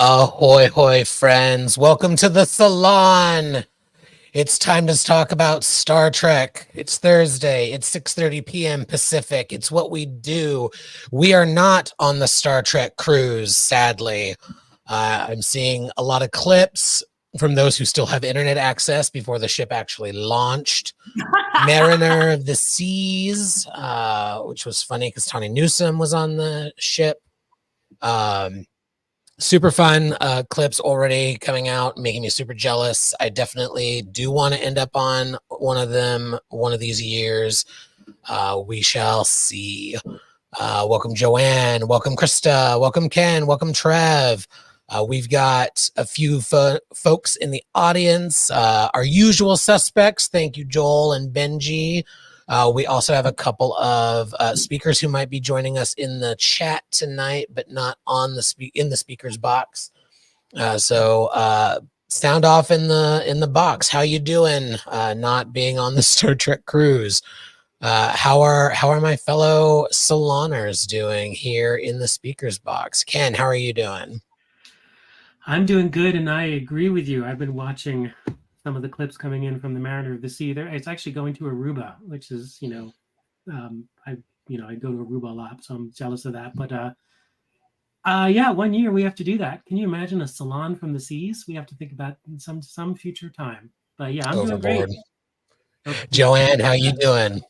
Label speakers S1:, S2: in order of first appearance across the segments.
S1: Ahoy, hoy, friends. Welcome to the Salon. It's time to talk about Star Trek. It's Thursday. It's 6:30 p.m. Pacific. It's what we do. We are not on the Star Trek cruise, sadly. I'm seeing a lot of clips from those who still have internet access before the ship actually launched. Mariner of the Seas, which was funny because Tawny Newsome was on the ship. Super fun clips already coming out, making me super jealous. I definitely do want to end up on one of them one of these years. We shall see. Welcome Joanne, welcome Krista, welcome Ken, welcome Trev. We've got a few folks in the audience, our usual suspects. Thank you, Joel and Benji. We also have a couple of speakers who might be joining us in the chat tonight, but not on in the speakers box. So sound off in the box. How you doing? Not being on the Star Trek cruise. How are my fellow saloners doing here in the speakers box? Ken, how are you doing?
S2: I'm doing good, and I agree with you. I've been watching some of the clips coming in from the Mariner of the Sea. It's actually going to Aruba, which is, I go to Aruba a lot, so I'm jealous of that. But yeah, 1 year we have to do that. Can you imagine a salon from the seas? We have to think about some future time. But yeah, I'm
S1: Overboard.
S2: doing great.
S1: Joanne, how you doing?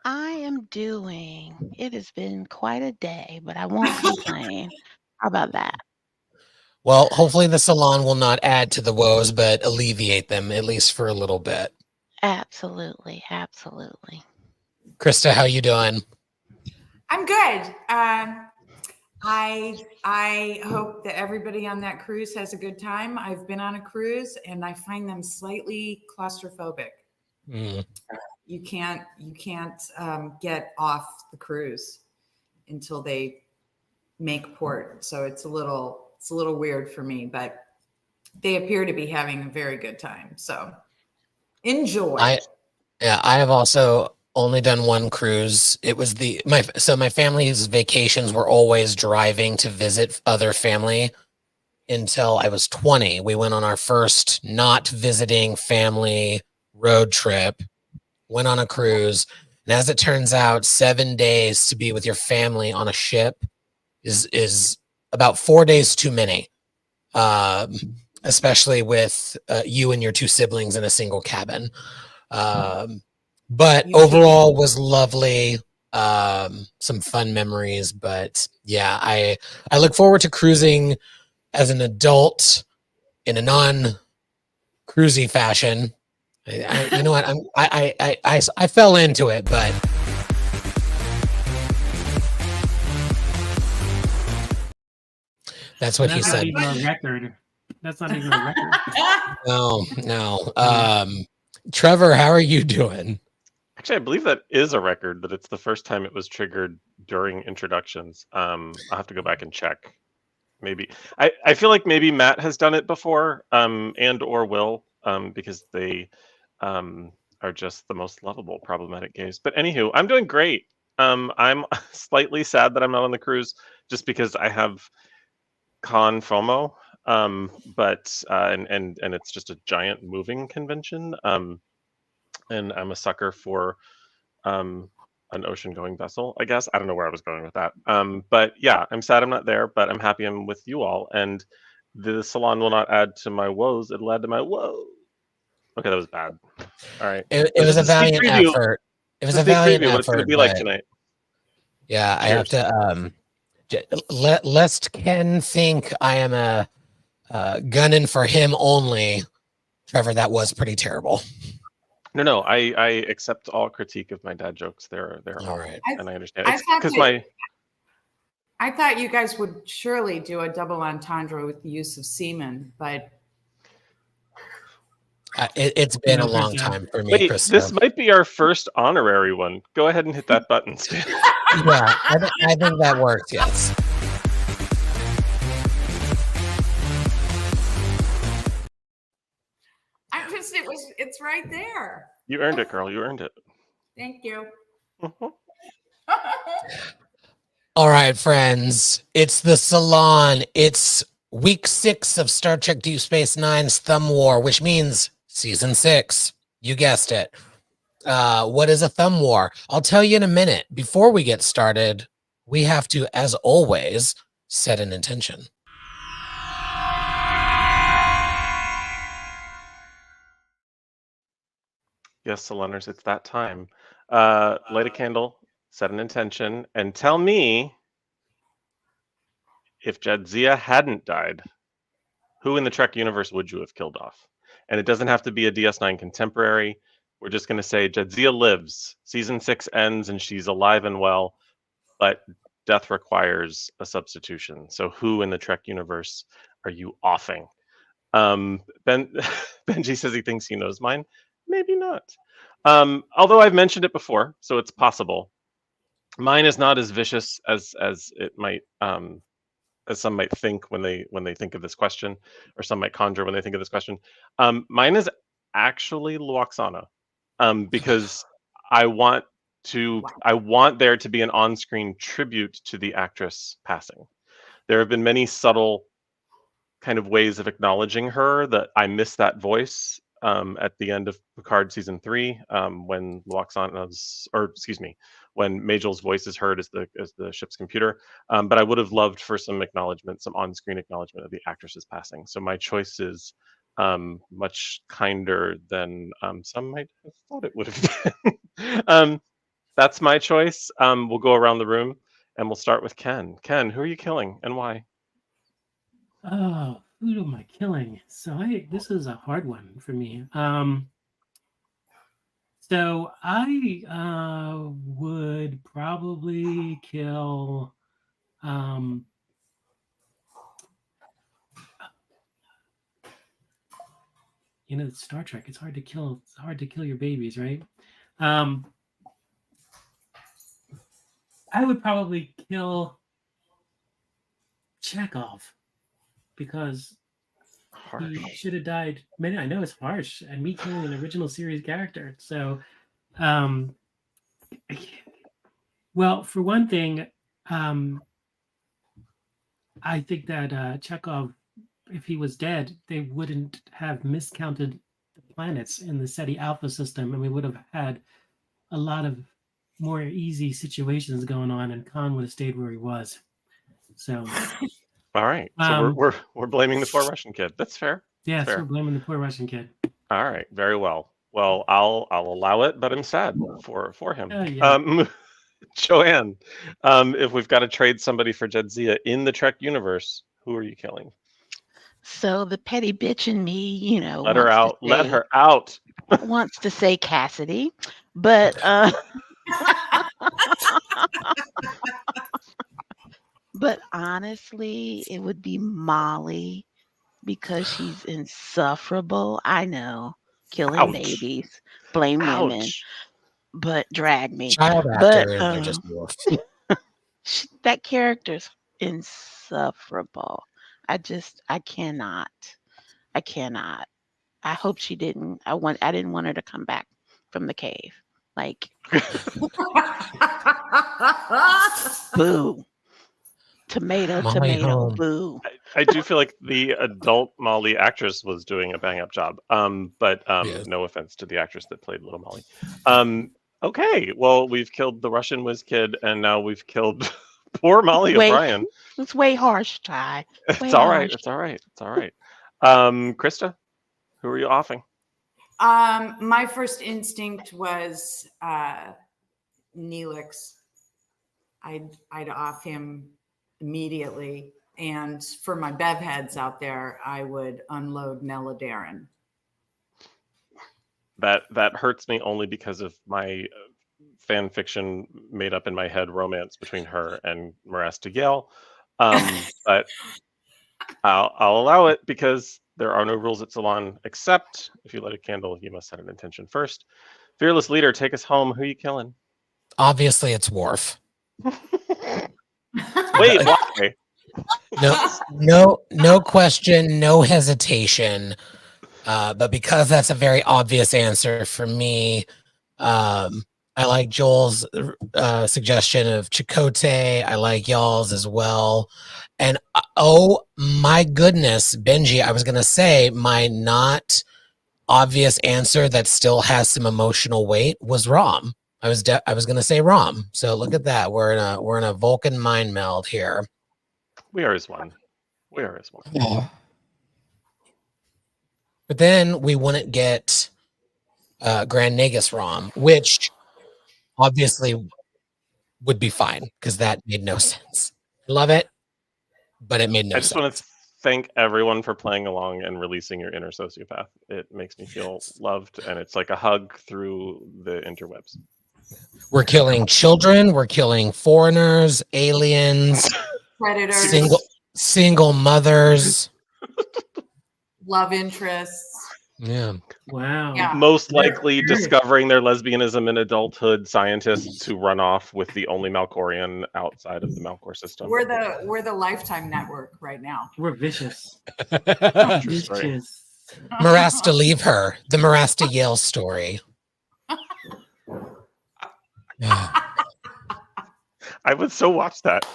S3: I am doing. It has been quite a day, but I won't complain. How about that?
S1: Well, hopefully the salon will not add to the woes, but alleviate them, at least for a little bit.
S3: Absolutely, absolutely.
S1: Krista, how you doing?
S4: I'm good. I hope that everybody on that cruise has a good time. I've been on a cruise and I find them slightly claustrophobic. You can't get off the cruise until they make port. So it's a little weird for me, but they appear to be having a very good time. So enjoy.
S1: I have also only done one cruise. It was my family's vacations were always driving to visit other family until I was 20. We went on our first not visiting family road trip, went on a cruise, and as it turns out, 7 days to be with your family on a ship is about 4 days too many. Especially with you and your two siblings in a single cabin. But overall was lovely. Some fun memories, but yeah, I look forward to cruising as an adult in a non-cruisy fashion. You know what? I fell into it, but that's what he said.
S2: That's not even a record.
S1: No. Trevor, how are you doing?
S5: Actually, I believe that is a record, that it's the first time it was triggered during introductions. I'll have to go back and check. Maybe. I feel like maybe Matt has done it before, and or Will, because they are just the most lovable problematic gays. But anywho, I'm doing great. I'm slightly sad that I'm not on the cruise just because I have con FOMO. But it's just a giant moving convention. And I'm a sucker for an ocean going vessel, I guess. I don't know where I was going with that. But yeah, I'm sad I'm not there, but I'm happy I'm with you all. And the salon will not add to my woes, it'll add to my woes. Okay, that was bad. All right.
S1: It was a valiant effort. It was a valiant effort.
S5: What it's gonna be like tonight.
S1: Yeah, I have to lest Ken think I am a gunning for him only. Trevor, that was pretty terrible.
S5: No, I accept all critique of my dad jokes. They're all right, and I understand. It's because
S4: I thought you guys would surely do a double entendre with the use of semen, but
S1: it's been a long time for me.
S5: Wait, this might be our first honorary one. Go ahead and hit that button, Stan.
S1: Yeah, I think that works. Yes.
S4: It's right there.
S5: You earned it, girl. You earned it.
S4: Thank you.
S1: All right, friends. It's the Salon. It's week 6 of Star Trek Deep Space Nine's Thumb War, which means season 6. You guessed it. What is a thumb war? I'll tell you in a minute. Before we get started, we have to, as always, set an intention.
S5: Yes, Saloners, it's that time. Light a candle, set an intention, and tell me if Jadzia hadn't died, who in the Trek universe would you have killed off? And it doesn't have to be a DS9 contemporary. We're just going to say Jadzia lives. Season 6 ends and she's alive and well, but death requires a substitution. So who in the Trek universe are you offing? Benji says he thinks he knows mine. Maybe not. Although I've mentioned it before, so it's possible. Mine is not as vicious as it might as some might think when they think of this question, or some might conjure when they think of this question. Mine is actually Luoxana, because I want there to be an on-screen tribute to the actress passing. There have been many subtle kind of ways of acknowledging her that I miss that voice at the end of Picard season 3, when when Majel's voice is heard as the ship's computer. But I would have loved for some acknowledgement, some on-screen acknowledgement of the actress's passing. So my choice is much kinder than some might have thought it would have been. That's my choice. We'll go around the room and we'll start with Ken. Ken, who are you killing and why?
S2: Oh, who am I killing? So this is a hard one for me. So I would probably kill Star Trek. It's hard to kill your babies, right? I would probably kill Chekhov, because he should have died. Man, I know it's harsh, and me killing an original series character. So, well, for one thing, I think that Chekhov, if he was dead, they wouldn't have miscounted the planets in the SETI Alpha system, and we would have had a lot of more easy situations going on, and Khan would have stayed where he was. So.
S5: All right. So we're blaming the poor Russian kid. That's fair.
S2: Yes,
S5: fair.
S2: we're blaming the poor Russian kid.
S5: All right. Very well. Well, I'll allow it, but I'm sad for him.
S2: Yeah.
S5: Joanne, if we've got to trade somebody for Jadzia in the Trek universe, who are you killing?
S3: So the petty bitch in me,
S5: let her out. Let her out.
S3: Wants to say Cassidy, but but honestly, it would be Molly, because she's insufferable. I know, killing babies, blame women, but drag me.
S1: Child actors are just
S3: that character's insufferable. I cannot. I hope she didn't. I didn't want her to come back from the cave. Like, boo. Tomato,
S1: home.
S3: Boo.
S5: I do feel like the adult Molly actress was doing a bang up job. But no offense to the actress that played Little Molly. Okay, well, we've killed the Russian whiz kid, and now we've killed poor Molly O'Brien.
S3: It's way harsh, Ty.
S5: It's all right. It's all right. It's all right. Krista, who are you offing?
S4: My first instinct was Neelix. I'd off him immediately, and for my bev heads out there, I would unload Nella Darren.
S5: That hurts me only because of my fan fiction made up in my head romance between her and Marasta Gale. But I'll allow it because there are no rules at Salon, except if you light a candle, you must set an intention first. Fearless leader, take us home. Who are you killing?
S1: Obviously, it's Worf.
S5: Wait, why?
S1: No question, no hesitation. But because that's a very obvious answer for me, I like Joel's suggestion of Chakotay. I like y'all's as well. And oh my goodness, Benji, I was going to say my not obvious answer that still has some emotional weight was Rom. I was going to say Rom. So look at that. We're in a Vulcan mind meld here.
S5: We are as one. We are as one.
S1: Yeah. But then we wouldn't get Grand Nagus Rom, which obviously would be fine because that made no sense. Love it, but it made no
S5: I just
S1: sense.
S5: want to thank everyone for playing along and releasing your inner sociopath. It makes me feel loved, and it's like a hug through the interwebs.
S1: We're killing children. We're killing foreigners, aliens,
S4: Predators,
S1: single mothers,
S4: love interests.
S1: Yeah.
S2: Wow.
S4: Yeah.
S5: Most likely discovering their lesbianism in adulthood, scientists who run off with the only Malcorian outside of the Malcor system.
S4: We're the Lifetime network right now.
S2: We're vicious.
S5: Vicious.
S1: Marasta leave her. The Marasta Yale story. Yeah.
S5: I would so watch that.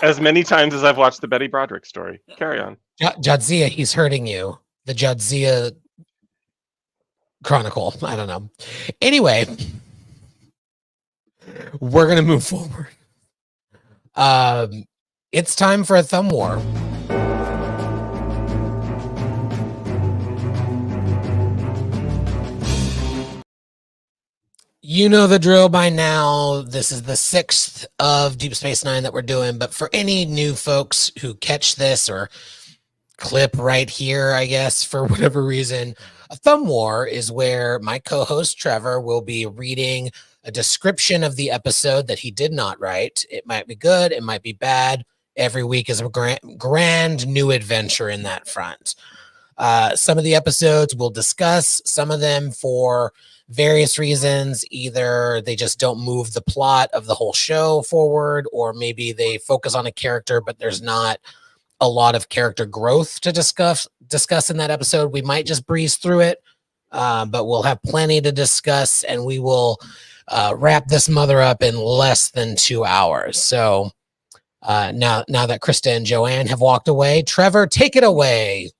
S5: As many times as I've watched the Betty Broderick story. Carry on.
S1: Jadzia, he's hurting you. The Jadzia Chronicle. I don't know. Anyway, we're going to move forward. It's time for a thumb war. You know the drill by now. This is the 6th of Deep Space Nine that we're doing, but for any new folks who catch this or clip right here, I guess, for whatever reason, a thumb war is where my co-host Trevor will be reading a description of the episode that he did not write. It might be good, it might be bad. Every week is a grand new adventure in that front. Some of the episodes we'll discuss, some of them for various reasons. Either they just don't move the plot of the whole show forward, or maybe they focus on a character, but there's not a lot of character growth to discuss in that episode. We might just breeze through it, but we'll have plenty to discuss, and we will wrap this mother up in less than 2 hours. So now that Krista and Joanne have walked away, Trevor, take it away.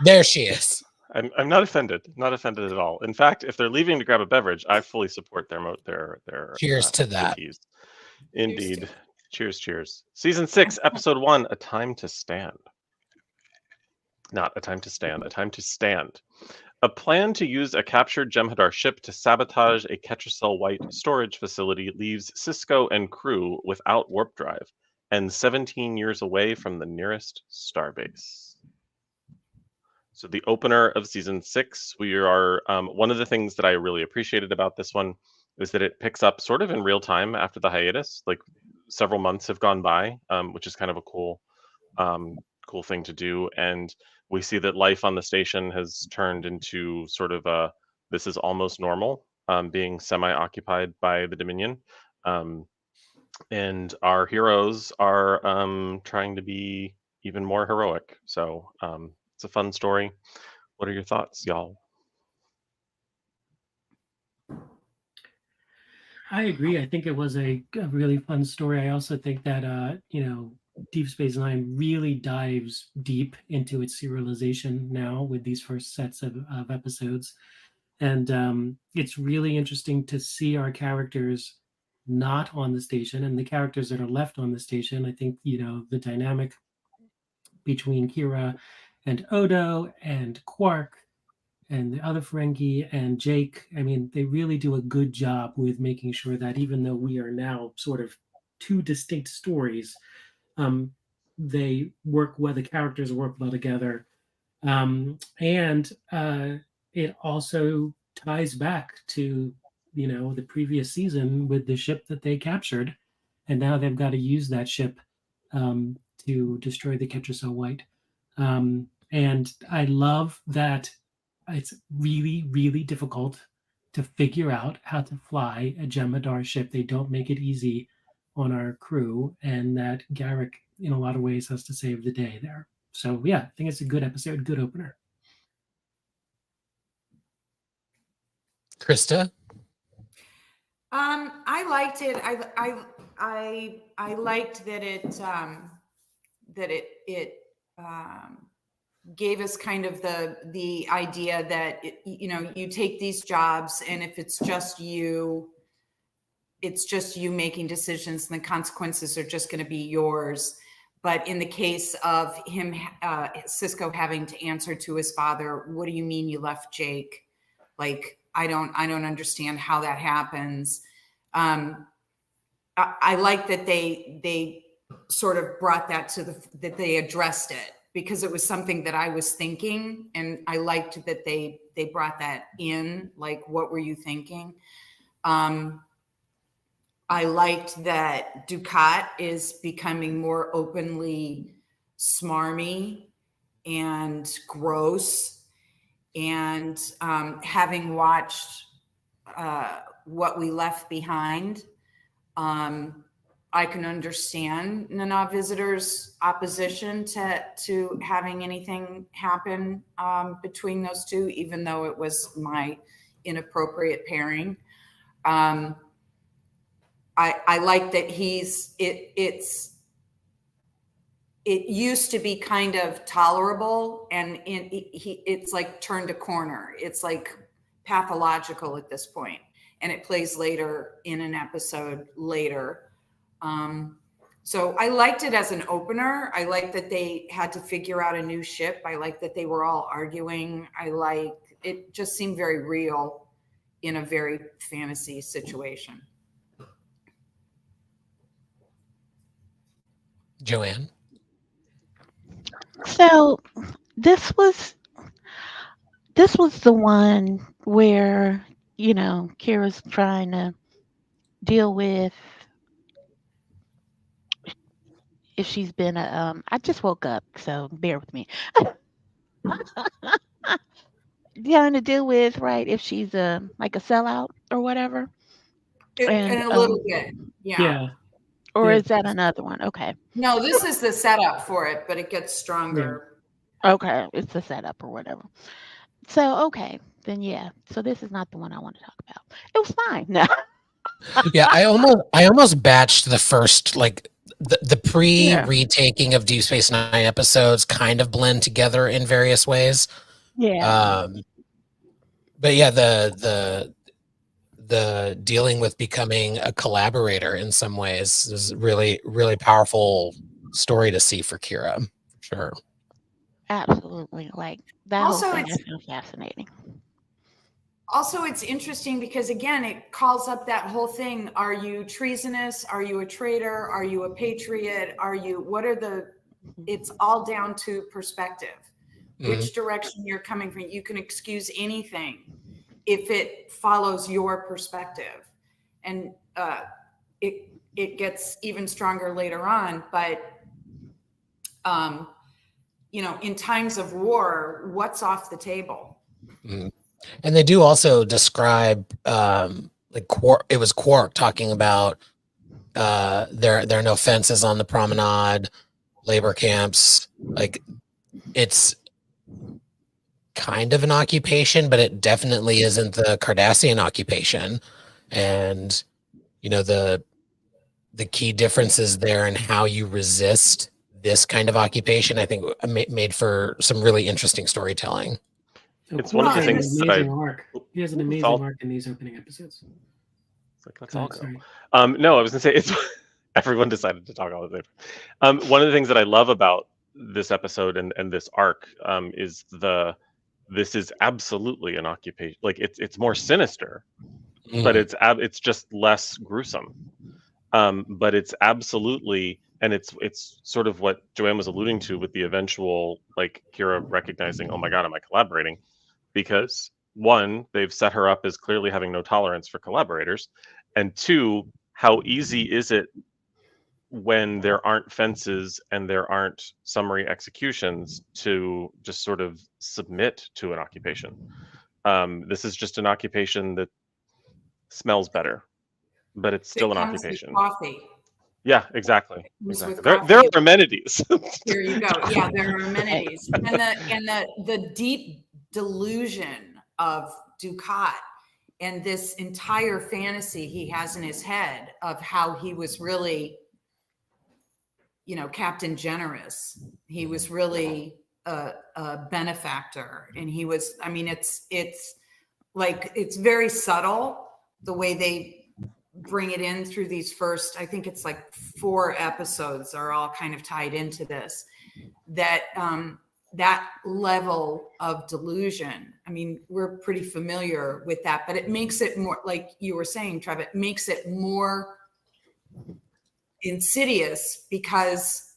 S1: There she is.
S5: I'm not offended. Not offended at all. In fact, if they're leaving to grab a beverage, I fully support their
S1: Cheers to that.
S5: keys. Indeed. Cheers. Season 6, episode 1, A Time to Stand. Not a time to stand, a time to stand. A plan to use a captured Jem'Hadar ship to sabotage a Ketracel White storage facility leaves Sisko and crew without warp drive and 17 years away from the nearest starbase. So the opener of season 6, we are one of the things that I really appreciated about this one is that it picks up sort of in real time after the hiatus. Like several months have gone by, which is kind of a cool thing to do. And we see that life on the station has turned into sort of a this is almost normal, being semi-occupied by the Dominion. And our heroes are trying to be even more heroic. So it's a fun story. What are your thoughts, y'all?
S2: I agree. I think it was a really fun story. I also think that Deep Space Nine really dives deep into its serialization now with these first sets of episodes, and it's really interesting to see our characters not on the station and the characters that are left on the station. I think the dynamic between Kira and Odo and Quark and the other Ferengi and Jake, I mean, they really do a good job with making sure that even though we are now sort of two distinct stories, they work well, the characters work well together. And it also ties back to, the previous season with the ship that they captured. And now they've got to use that ship to destroy the Ketracel White. And I love that it's really, really difficult to figure out how to fly a Jem'Hadar ship. They don't make it easy on our crew, and that Garrick, in a lot of ways, has to save the day there. So, yeah, I think it's a good episode, good opener.
S1: Krista?
S4: I liked it. I liked that it gave us kind of the idea that you take these jobs, and if it's just you making decisions, and the consequences are just going to be yours. But in the case of him, Cisco having to answer to his father, what do you mean you left Jake? Like, I don't understand how that happens. I like that they sort of brought that that they addressed it, because it was something that I was thinking, and I liked that they brought that in. Like, what were you thinking? I liked that Ducat is becoming more openly smarmy and gross. And having watched What We Left Behind, I can understand Nana Visitor's opposition to having anything happen between those two, even though it was my inappropriate pairing. I like that it used to be kind of tolerable, and it's like turned a corner. It's like pathological at this point, and it plays later in an episode later. So I liked it as an opener. I like that they had to figure out a new ship. I like that they were all arguing. It just seemed very real in a very fantasy situation.
S1: Joanne?
S3: So this was the one where, Kira's trying to deal with if she's been I just woke up, so bear with me. Trying to deal with, right, if she's like a sellout or whatever.
S4: And a little bit. Yeah.
S3: Or
S2: Yeah.
S3: is that another one? Okay.
S4: No, this is the setup for it, but it gets stronger.
S3: Okay, it's the setup or whatever. So, okay, then yeah. So this is not the one I want to talk about. It was fine. No.
S1: Yeah, I almost batched the first, like the pre-retaking of Deep Space Nine episodes kind of blend together in various ways.
S3: Yeah.
S1: But yeah, the dealing with becoming a collaborator in some ways is really, really powerful story to see for Kira. For sure.
S3: Absolutely. Like that
S4: Also,
S3: whole thing is so fascinating.
S4: Also, it's interesting because, again, it calls up that whole thing. Are you treasonous? Are you a traitor? Are you a patriot? It's all down to perspective, which direction you're coming from. You can excuse anything if it follows your perspective. And it gets even stronger later on. But, in times of war, what's off the table?
S1: And they do also describe it was Quark talking about there are no fences on the promenade, labor camps. Like, it's kind of an occupation, but it definitely isn't the Cardassian occupation. And the key differences there in how you resist this kind of occupation, I think, made for some really interesting storytelling.
S2: So
S5: It's one of the things that
S2: he has an amazing arc in these opening episodes.
S5: It's like, let's all go. No, I was gonna say it's everyone decided to talk all the time. One of the things that I love about this episode and this arc is this is absolutely an occupation. Like, it's more sinister, but it's just less gruesome. But it's absolutely, and it's sort of what Joanne was alluding to with the eventual, like, Kira recognizing, oh my God, am I collaborating? Because one, they've set her up as clearly having no tolerance for collaborators, and two, how easy is it when there aren't fences and there aren't summary executions to just sort of submit to an occupation? This is just an occupation that smells better, but it's still an occupation.
S4: Coffee.
S5: Yeah, exactly. There are amenities.
S4: Here you go. Yeah, there are amenities, and the deep delusion of Ducat and this entire fantasy he has in his head of how he was really, you know, Captain Generous. He was really a benefactor, and he was, I mean, it's like, it's very subtle the way they bring it in through these first, I think it's like 4 episodes are all kind of tied into this, that that level of delusion. I mean, we're pretty familiar with that, but it makes it more, like you were saying, Trev, it makes it more insidious because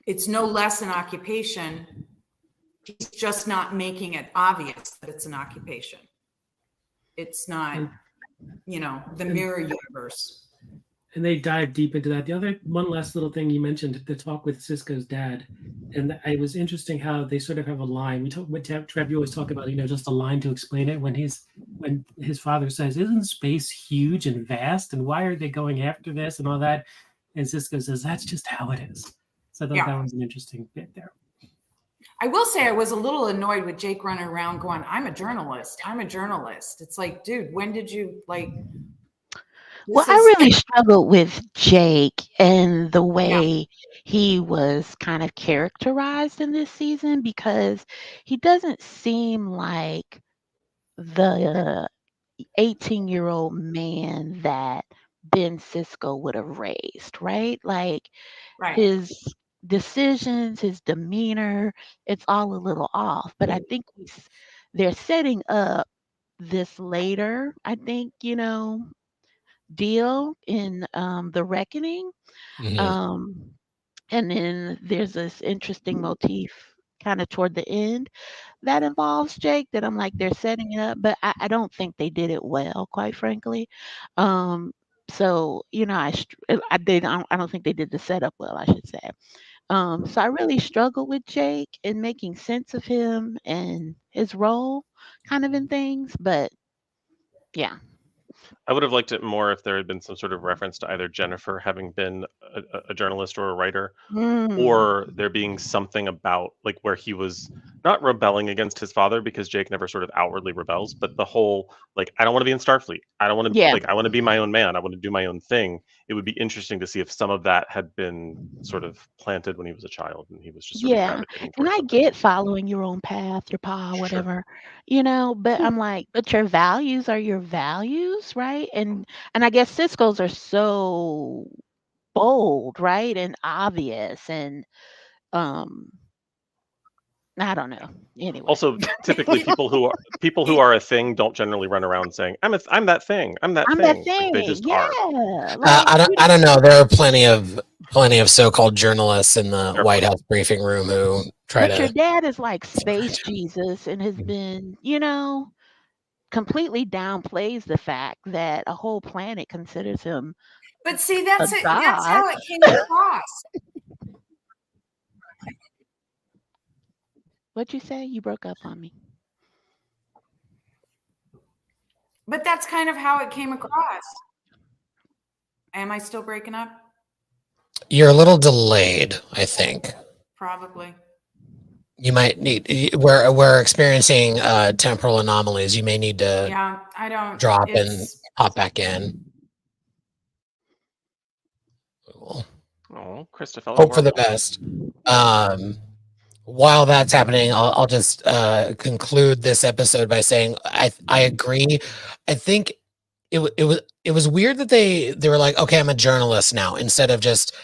S4: it's no less an occupation. He's just not making it obvious that it's an occupation. It's not, you know, the mirror universe.
S2: And they dive deep into that. The other one last little thing you mentioned, the talk with Cisco's dad, and it was interesting how they sort of have a line. We talk with Trev, you always talk about, you know, just a line to explain it. When his father says, "Isn't space huge and vast? And why are they going after this and all that?" And Cisco says, "That's just how it is." So I thought that was an interesting bit there.
S4: I will say I was a little annoyed with Jake running around going, "I'm a journalist. I'm a journalist." It's like, dude, when did you like?
S3: Well, I really struggled with Jake and the way he was kind of characterized in this season, because he doesn't seem like the 18-year-old man that Ben Cisco would have raised, right? Like his decisions, his demeanor, it's all a little off. But I think they're setting up this later, I think, you know, deal in The Reckoning. And then there's this interesting motif kind of toward the end that involves Jake that I'm like, they're setting it up, but I don't think they did it well, quite frankly. So, you know, I don't think they did the setup well, I should say. So I really struggled with Jake and making sense of him and his role kind of in things, but yeah.
S5: I would have liked it more if there had been some sort of reference to either Jennifer having been a journalist or a writer, or there being something about like where he was not rebelling against his father, because Jake never sort of outwardly rebels, but the whole like, I don't want to be in Starfleet. I don't want to like, I want to be my own man. I want to do my own thing. It would be interesting to see if some of that had been sort of planted when he was a child and he was just sort of gravitating
S3: And
S5: towards
S3: I
S5: something.
S3: get following your own path, your path,
S5: Sure.
S3: whatever, you know, but I'm like, but your values are your values, right? And I guess Cisco's are so bold, right? And obvious, and I don't know. Anyway.
S5: Also, typically people who are a thing don't generally run around saying, I'm that thing. I'm that thing. Like, they just are.
S3: Like,
S1: I don't know. There are plenty of so-called journalists in the White House briefing room who try
S3: but
S1: to.
S3: your dad is like space Jesus and has been, you know, completely downplays the fact that a whole planet considers him.
S4: But see, that's
S3: a
S4: it.
S3: god.
S4: That's how it came across.
S3: What'd you say? You broke up on me.
S4: But that's kind of how it came across. Am I still breaking up?
S1: You're a little delayed, I think.
S4: Probably.
S1: You might need. We're experiencing temporal anomalies. You may need to.
S4: Yeah, I don't
S1: drop and pop back in.
S5: Oh, Christopher.
S1: Hope for the best. While that's happening, I'll just conclude this episode by saying I agree. I think it was weird that they were like, okay, I'm a journalist now, instead of just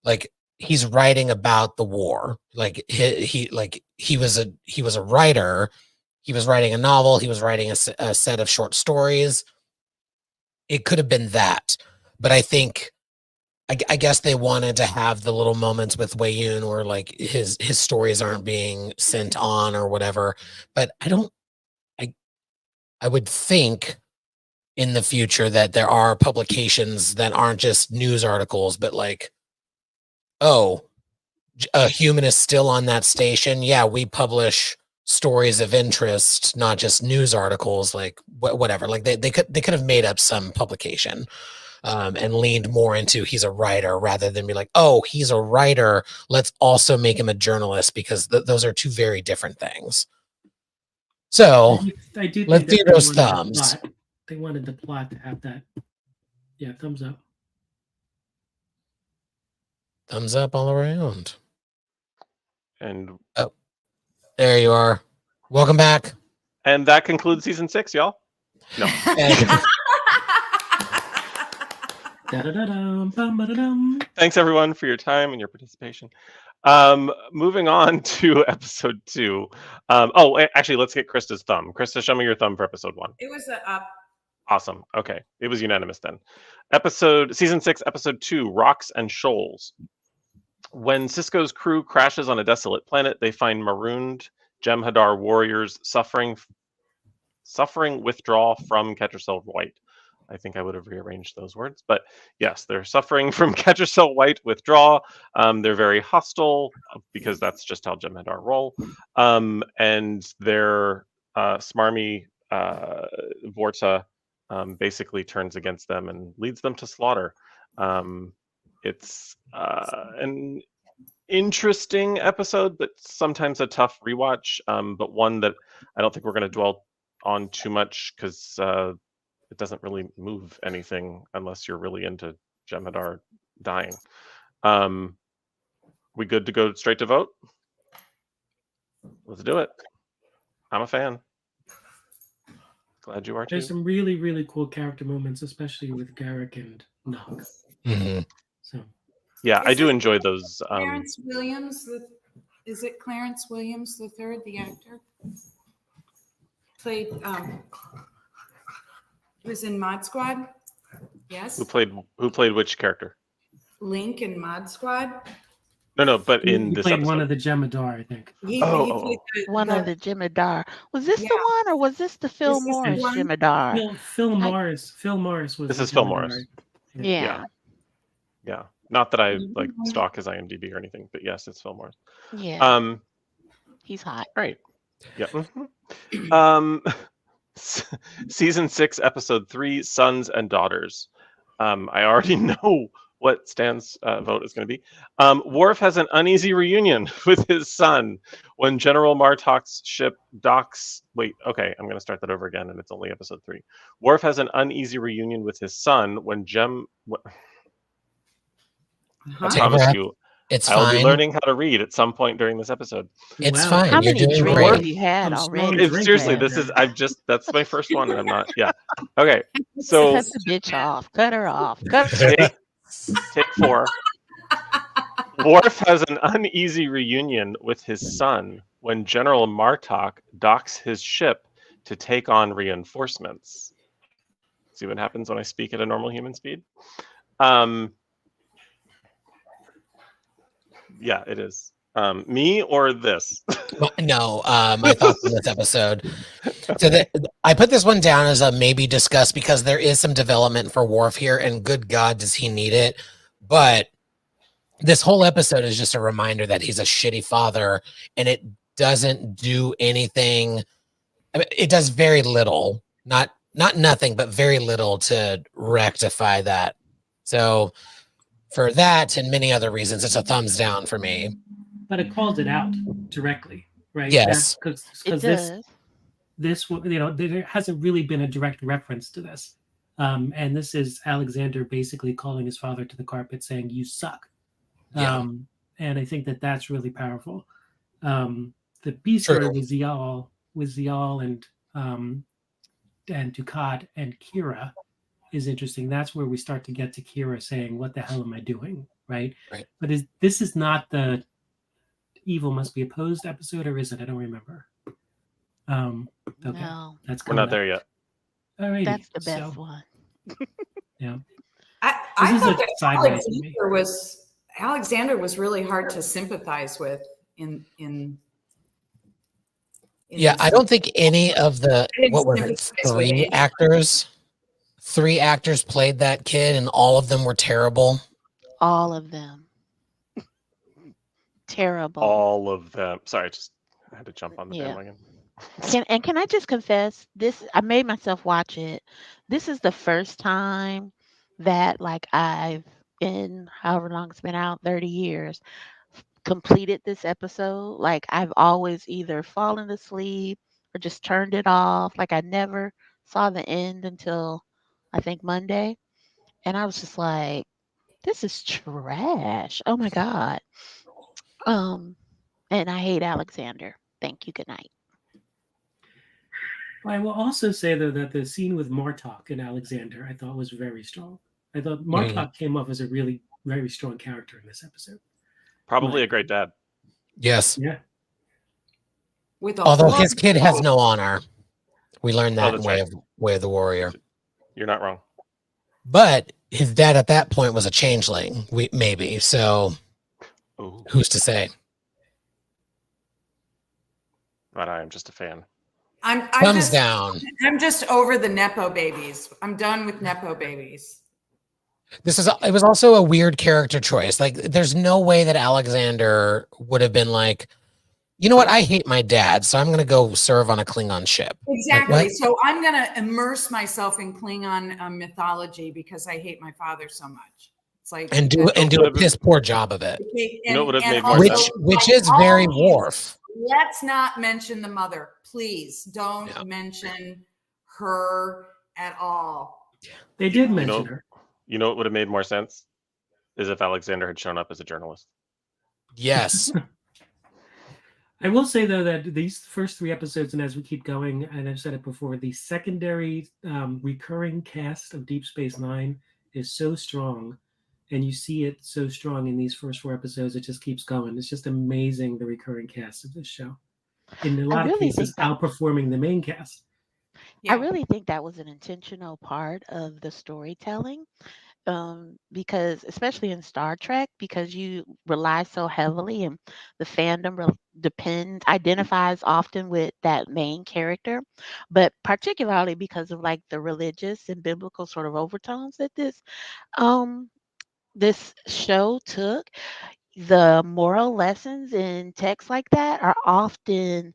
S1: like he's writing about the war. Like he was a writer. He was writing a novel. He was writing a set of short stories. It could have been that, but I think. I guess they wanted to have the little moments with Wei Yun where like his stories aren't being sent on or whatever. But I would think in the future that there are publications that aren't just news articles, but like, oh, a human is still on that station. Yeah, we publish stories of interest, not just news articles, like whatever. Like they could have made up some publication. And leaned more into he's a writer rather than be like, oh, he's a writer. Let's also make him a journalist, because those are two very different things. So
S2: I do
S1: let's do those thumbs.
S2: they wanted the plot to have that. Yeah, thumbs up.
S1: Thumbs up all around.
S5: And
S1: There you are. Welcome back.
S5: and that concludes season 6, y'all. No.
S2: Da-da-da-dum, bum-ba-da-dum.
S5: Thanks everyone for your time and your participation. Moving on to episode 2. Actually, let's get Krista's thumb. Krista, show me your thumb for episode 1.
S4: It was up.
S5: Awesome. Okay, it was unanimous then. Season 6, episode 2, Rocks and Shoals. When Cisco's crew crashes on a desolate planet, they find marooned Jem'Hadar warriors suffering withdrawal from Ketracel White. I think I would have rearranged those words, but yes, they're suffering from Ketracel White withdrawal. They're very hostile because that's just how Jem'Hadar roll. And their smarmy Vorta basically turns against them and leads them to slaughter. It's an interesting episode, but sometimes a tough rewatch, but one that I don't think we're going to dwell on too much because it doesn't really move anything unless you're really into Jem'Hadar dying. We good to go straight to vote? Let's do it. I'm a fan. Glad you are too.
S2: There's some really, really cool character moments, especially with Garrick and Nock.
S1: Mm-hmm.
S2: So
S5: yeah, I do enjoy those.
S4: Clarence Williams, is it Clarence Williams III, the actor? Played, was in Mod Squad. Yes.
S5: Who played which character?
S4: Link in Mod Squad.
S5: No, but
S2: he
S5: in this
S2: played
S5: episode.
S2: one of the Jem'Hadar, I think.
S4: He played
S3: One of the Jem'Hadar. Was this the one, or was this the Phil
S4: Is this the
S3: Morris
S4: one?
S3: Jem'Hadar?
S2: Phil Morris. Phil Morris was.
S5: This
S2: the
S5: is Phil
S2: Jem'Hadar.
S5: Morris.
S3: Yeah.
S5: Yeah. Not that I like stalk his IMDb or anything, but yes, it's Phil Morris.
S3: Yeah. He's hot.
S5: Right. Yeah. Mm-hmm. Season 6, episode 3, Sons and Daughters. I already know what Stan's vote is going to be. Worf has an uneasy reunion with his son when General Martok's ship docks. Wait, okay, I'm going to start that over again, and it's only episode 3. Worf has an uneasy reunion with his son when I promise you,
S1: It's
S5: I'll
S1: fine.
S5: be learning how to read at some point during this episode.
S1: It's
S2: Wow.
S1: fine.
S3: How
S1: You're
S3: many
S1: doing
S3: drinks
S1: great.
S3: have you had
S2: I'm
S3: already?
S2: strong. Drink
S5: Seriously,
S2: that.
S5: that's my first one, and I'm not. Yeah. Okay. So
S3: Cut the bitch off. Cut her off. Cut
S5: take 4. Worf has an uneasy reunion with his son when General Martok docks his ship to take on reinforcements. See what happens when I speak at a normal human speed? Yeah, it is. Me or this?
S1: No, my thoughts on this episode. So I put this one down as a maybe discuss because there is some development for Worf here, and good God, does he need it? But this whole episode is just a reminder that he's a shitty father, and it doesn't do anything. I mean, it does very little, not nothing, but very little to rectify that. So for that and many other reasons, it's a thumbs down for me.
S2: But it calls it out directly, right?
S1: Yes.
S2: Because
S3: it does.
S2: this there hasn't really been a direct reference to this, and this is Alexander basically calling his father to the carpet, saying "You suck,"
S1: Yeah.
S2: and I think that that's really powerful. The B story with Zial and Dukat and Kira is interesting. That's where we start to get to Kira saying, "What the hell am I doing?" Right? But this is not the evil must be opposed episode, or is it? I don't remember. Okay,
S3: No,
S5: We're not there yet.
S2: Alrighty,
S3: that's the best one.
S2: Yeah,
S4: I
S2: This is
S4: thought
S2: a
S4: that
S2: sideways to me.
S4: Alexander was really hard to sympathize with in
S1: Yeah,
S4: this.
S1: I don't think any of the
S4: I didn't
S1: what were it,
S4: sympathize with any
S1: three
S4: of
S1: actors. 3 actors played that kid, and all of them were terrible.
S3: All of them. Terrible.
S5: All of them. Sorry, I had to jump on the
S3: Yeah.
S5: bandwagon.
S3: Can I just confess this? I made myself watch it. This is the first time that I've in however long it's been out, 30 years, completed this episode. I've always either fallen asleep or just turned it off. I never saw the end until I think Monday, and I was just like, this is trash. Oh my god. Um, and I hate Alexander. Thank you. Good night.
S2: I will also say though that the scene with Martok and Alexander I thought was very strong. I thought
S1: Mhm.
S2: Martok came off as a really very strong character in this episode.
S5: Probably
S2: But-
S5: a great dad.
S1: Yes.
S2: Yeah.
S4: With a
S1: Although
S4: whole
S1: his kid has no honor. We learned that in
S5: that's
S1: Way
S5: right.
S1: of the Warrior.
S5: You're not wrong.
S1: But his dad at that point was a changeling. Maybe. So
S5: Ooh,
S1: who's to say?
S5: but I am just a fan.
S1: Thumbs down.
S4: I'm just over the Nepo babies. I'm done with Nepo babies.
S1: It was also a weird character choice. Like, there's no way that Alexander would have been like, you know what? I hate my dad, so I'm going to go serve on a Klingon ship.
S4: Exactly.
S1: Like,
S4: So I'm going to immerse myself in Klingon mythology because I hate my father so much. It's like
S1: and do a piss poor job of it.
S5: You know what would have made more
S4: also,
S5: sense?
S1: Which is very Worf.
S4: Let's not mention the mother. Please don't mention her at all.
S2: They did mention her.
S5: You know what would have made more sense? Is if Alexander had shown up as a journalist.
S1: Yes.
S2: I will say though that these first 3 episodes, and as we keep going, and I've said it before, the secondary recurring cast of Deep Space Nine is so strong, and you see it so strong in these first 4 episodes. It just keeps going. It's just amazing, the recurring cast of this show. In a lot of cases, outperforming the main cast.
S3: I really think that was an intentional part of the storytelling. Because especially in Star Trek, because you rely so heavily and the fandom identifies often with that main character, but particularly because of like the religious and biblical sort of overtones that this show took, the moral lessons in texts like that are often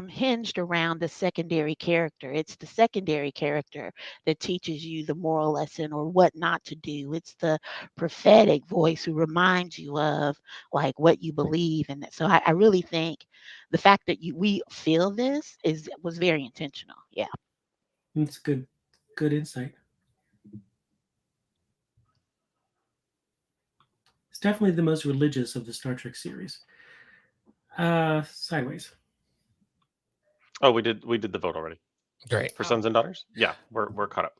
S3: hinged around the secondary character. It's the secondary character that teaches you the moral lesson or what not to do. It's the prophetic voice who reminds you of like what you believe. And so I really think the fact that we feel this was very intentional. Yeah.
S2: It's good insight. It's definitely the most religious of the Star Trek series. Sideways.
S5: Oh, we did the vote already.
S1: Great.
S5: For Sons and Daughters? Yeah, we're caught up.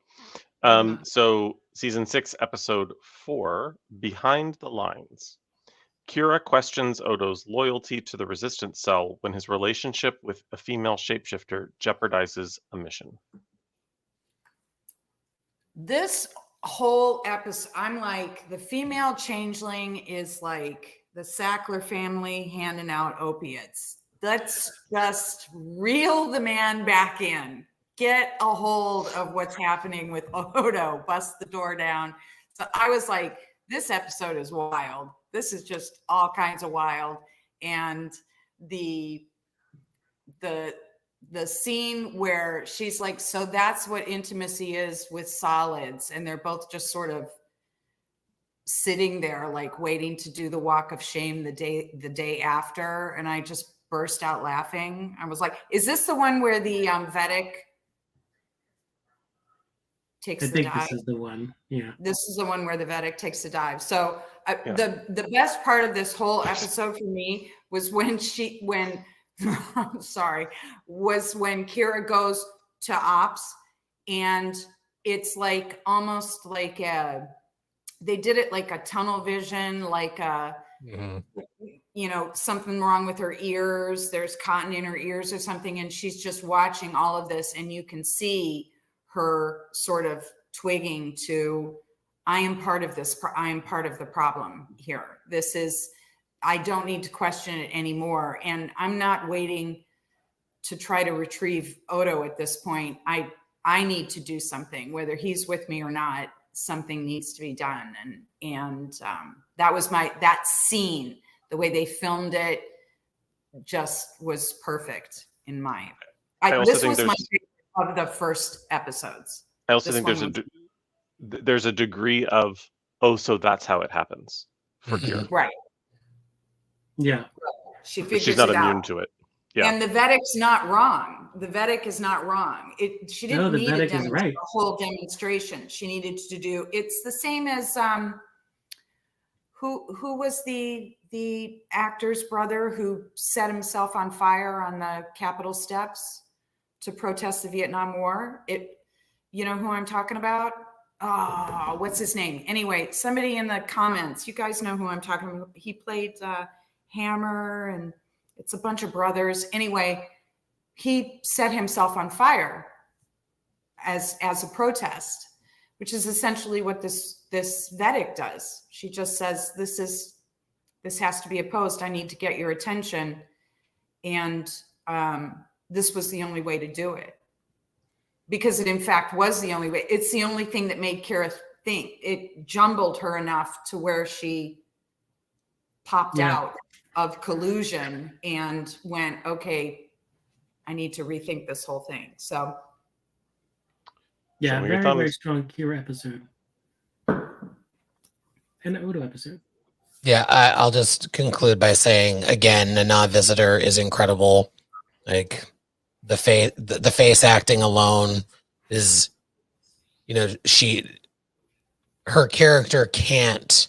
S5: So season 6, episode 4, Behind the Lines. Kira questions Odo's loyalty to the resistance cell when his relationship with a female shapeshifter jeopardizes a mission.
S4: This whole episode, I'm like, the female changeling is like the Sackler family handing out opiates. Let's just reel the man back in. Get a hold of what's happening with Odo. Bust the door down. So I was like, this episode is wild. This is just all kinds of wild. And the scene where she's like, so that's what intimacy is with solids. And they're both just sort of sitting there, like waiting to do the walk of shame the day after. And I just burst out laughing. I was like, is this the one where the Vedic takes the dive?
S2: This is the one. Yeah.
S4: This is the one where the Vedic takes the dive. So the best part of this whole episode for me was when when Kira goes to ops, and it's like almost like they did it like a tunnel vision, like something wrong with her ears. There's cotton in her ears or something, and she's just watching all of this, and you can see her sort of twigging to, I am part of this. I am part of the problem here. I don't need to question it anymore. And I'm not waiting to try to retrieve Odo at this point. I need to do something, whether he's with me or not. Something needs to be done. And that was that scene, the way they filmed it just was perfect in my, this was my favorite of the first episodes.
S5: I also think there's a degree of, so that's how it happens for Kira.
S4: Right.
S2: Yeah.
S4: She figures
S5: she's not
S4: it
S5: immune
S4: out.
S5: to it. Yeah.
S4: And the Vedic's not wrong. The Vedic is not wrong. She didn't need a whole demonstration. She needed to do. It's the same as who was the actor's brother who set himself on fire on the Capitol steps to protest the Vietnam War. You know who I'm talking about? Oh, what's his name? Anyway, somebody in the comments, you guys know who I'm talking about. He played Hammer, and it's a bunch of brothers. Anyway, he set himself on fire as a protest, which is essentially what this Vedic does. She just says, this has to be opposed. I need to get your attention. And this was the only way to do it. Because it in fact was the only way. It's the only thing that made Kira think. It jumbled her enough to where she popped out of collusion and went, okay, I need to rethink this whole thing. So
S2: yeah, very, very strong Kira episode. And an Odo episode.
S1: Yeah, I'll just conclude by saying again, Nana Visitor is incredible. Like the face acting alone is, you know, her character can't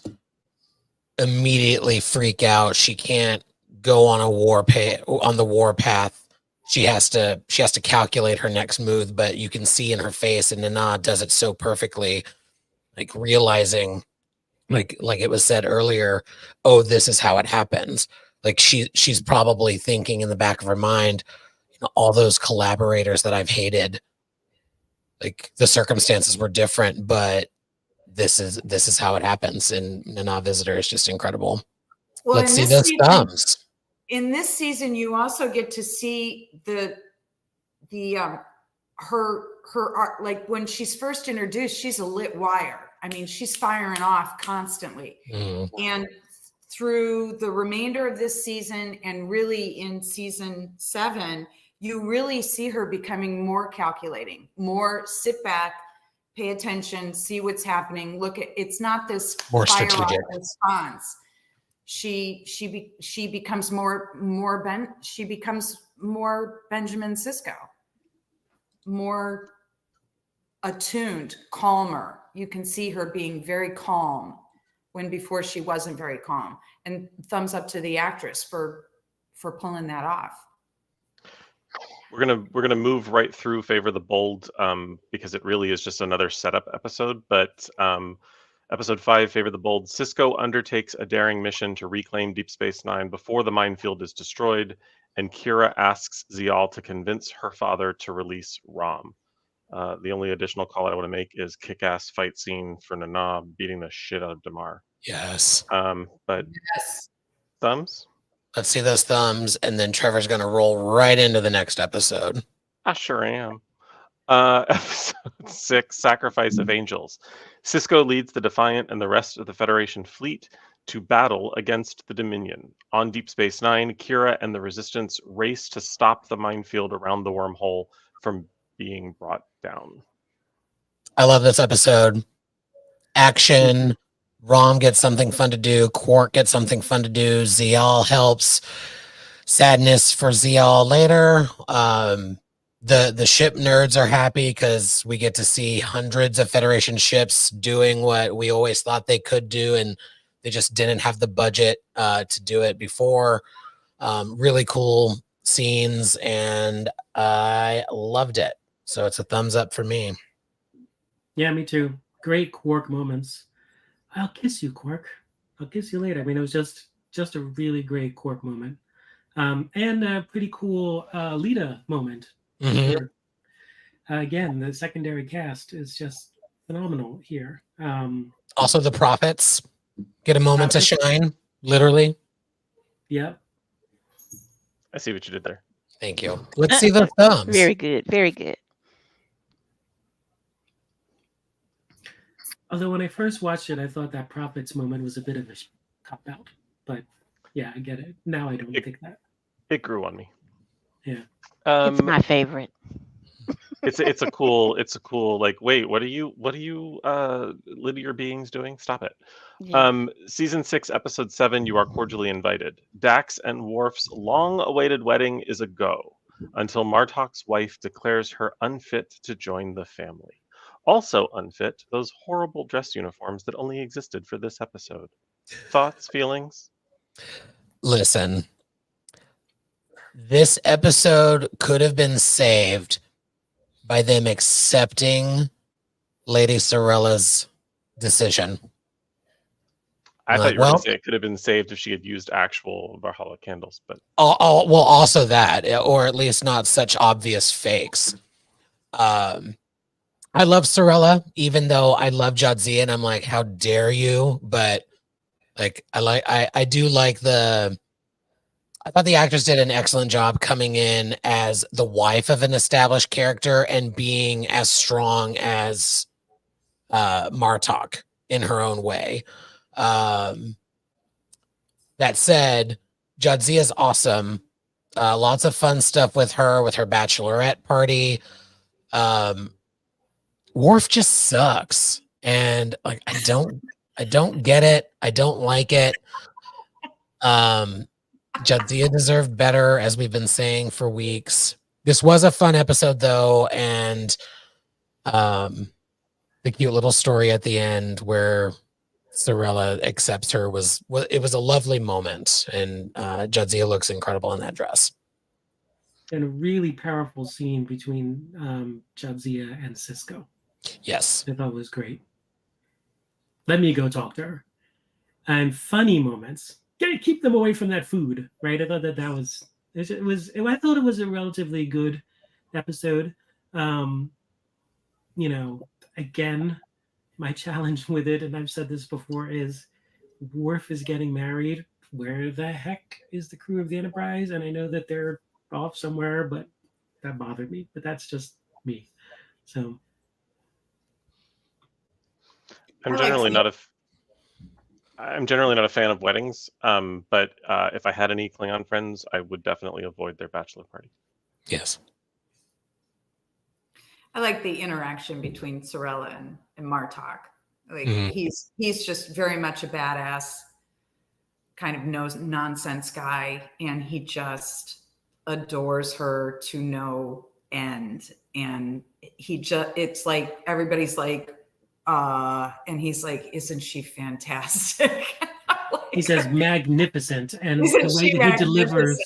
S1: immediately freak out. She can't go on the war path. She has to calculate her next move, but you can see in her face, and Nana does it so perfectly, like realizing, like it was said earlier, oh, this is how it happens. Like she's probably thinking in the back of her mind, all those collaborators that I've hated, like the circumstances were different, but this is how it happens. And Nana Visitor is just incredible. Well, let's see those thumbs.
S4: In this season, you also get to see her art. Like when she's first introduced, she's a lit wire. I mean, she's firing off constantly. Mm-hmm. And through the remainder of this season and really in season 7, you really see her becoming more calculating, more sit back, pay attention, see what's happening. Look at, it's not this
S1: more strategic
S4: response. She becomes more Benjamin Sisko, more attuned, calmer. You can see her being very calm when before she wasn't very calm. And thumbs up to the actress for pulling that off.
S5: We're gonna move right through Favor the Bold because it really is just another setup episode. But episode 5, Favor the Bold, Sisko undertakes a daring mission to reclaim Deep Space Nine before the minefield is destroyed, and Kira asks Zial to convince her father to release Rom. The only additional call I want to make is kick-ass fight scene for Nana beating the shit out of Damar.
S1: Yes.
S5: But
S4: yes.
S5: Thumbs?
S1: Let's see those thumbs, and then Trevor's going to roll right into the next episode.
S5: I sure am. Episode 6, Sacrifice of Angels. Sisko leads the Defiant and the rest of the Federation fleet to battle against the Dominion. On Deep Space Nine, Kira and the Resistance race to stop the minefield around the wormhole from being brought down.
S1: I love this episode. Action. Rom gets something fun to do. Quark gets something fun to do. Zial helps. Sadness for Zial later. The ship nerds are happy because we get to see hundreds of Federation ships doing what we always thought they could do, and they just didn't have the budget to do it before. Really cool scenes, and I loved it. So it's a thumbs up for me.
S2: Yeah, me too. Great Quark moments. I'll kiss you, Quark. I'll kiss you later. I mean, it was just a really great Quark moment. And a pretty cool Lita moment.
S1: Mm-hmm.
S2: Where, again, the secondary cast is just phenomenal here.
S1: Also, the prophets get a moment to shine, literally.
S2: Yeah.
S5: I see what you did there.
S1: Thank you. Let's see the thumbs.
S3: Very good. Very good.
S2: Although when I first watched it, I thought that prophets moment was a bit of a cop-out. But yeah, I get it. Now I don't think that.
S5: It grew on me.
S2: Yeah.
S3: It's my favorite.
S5: It's a cool like, wait, what are you linear beings doing? Stop it.
S3: Yeah.
S5: Season 6, episode 7, you are cordially invited. Dax and Worf's long-awaited wedding is a go until Martok's wife declares her unfit to join the family. Also unfit, those horrible dress uniforms that only existed for this episode. Thoughts, feelings?
S1: Listen, this episode could have been saved by them accepting Lady Sorella's decision.
S5: I thought
S1: Like,
S5: you were going
S1: well,
S5: to say it could have been saved if she had used actual Valhalla candles, but
S1: well, also that, or at least not such obvious fakes. I love Sorella, even though I love Jadzia, and I'm like, how dare you? But like, I do like I thought the actors did an excellent job coming in as the wife of an established character and being as strong as Martok in her own way. That said, Jadzia's awesome. Lots of fun stuff with her bachelorette party. Worf just sucks, and like I don't get it. I don't like it. Jadzia deserved better, as we've been saying for weeks. This was a fun episode though, and the cute little story at the end where Sorella accepts her was a lovely moment, and Jadzia looks incredible in that dress.
S2: And a really powerful scene between Jadzia and Cisco.
S1: Yes.
S2: I thought was great. Let me go talk to her. And funny moments. Keep them away from that food, right? I thought that was I thought it was a relatively good episode. Again, my challenge with it, and I've said this before, is Worf is getting married. Where the heck is the crew of the Enterprise? And I know that they're off somewhere, but that bothered me. But that's just me. So
S5: I'm generally not a fan of weddings. But if I had any Klingon friends, I would definitely avoid their bachelor party.
S1: Yes.
S4: I like the interaction between Sorella and Martok. Like he's just very much a badass, kind of nonsense guy, and he just adores her to no end. And it's like everybody's like, and he's like, isn't she fantastic?
S2: He says magnificent, and the way that he delivers,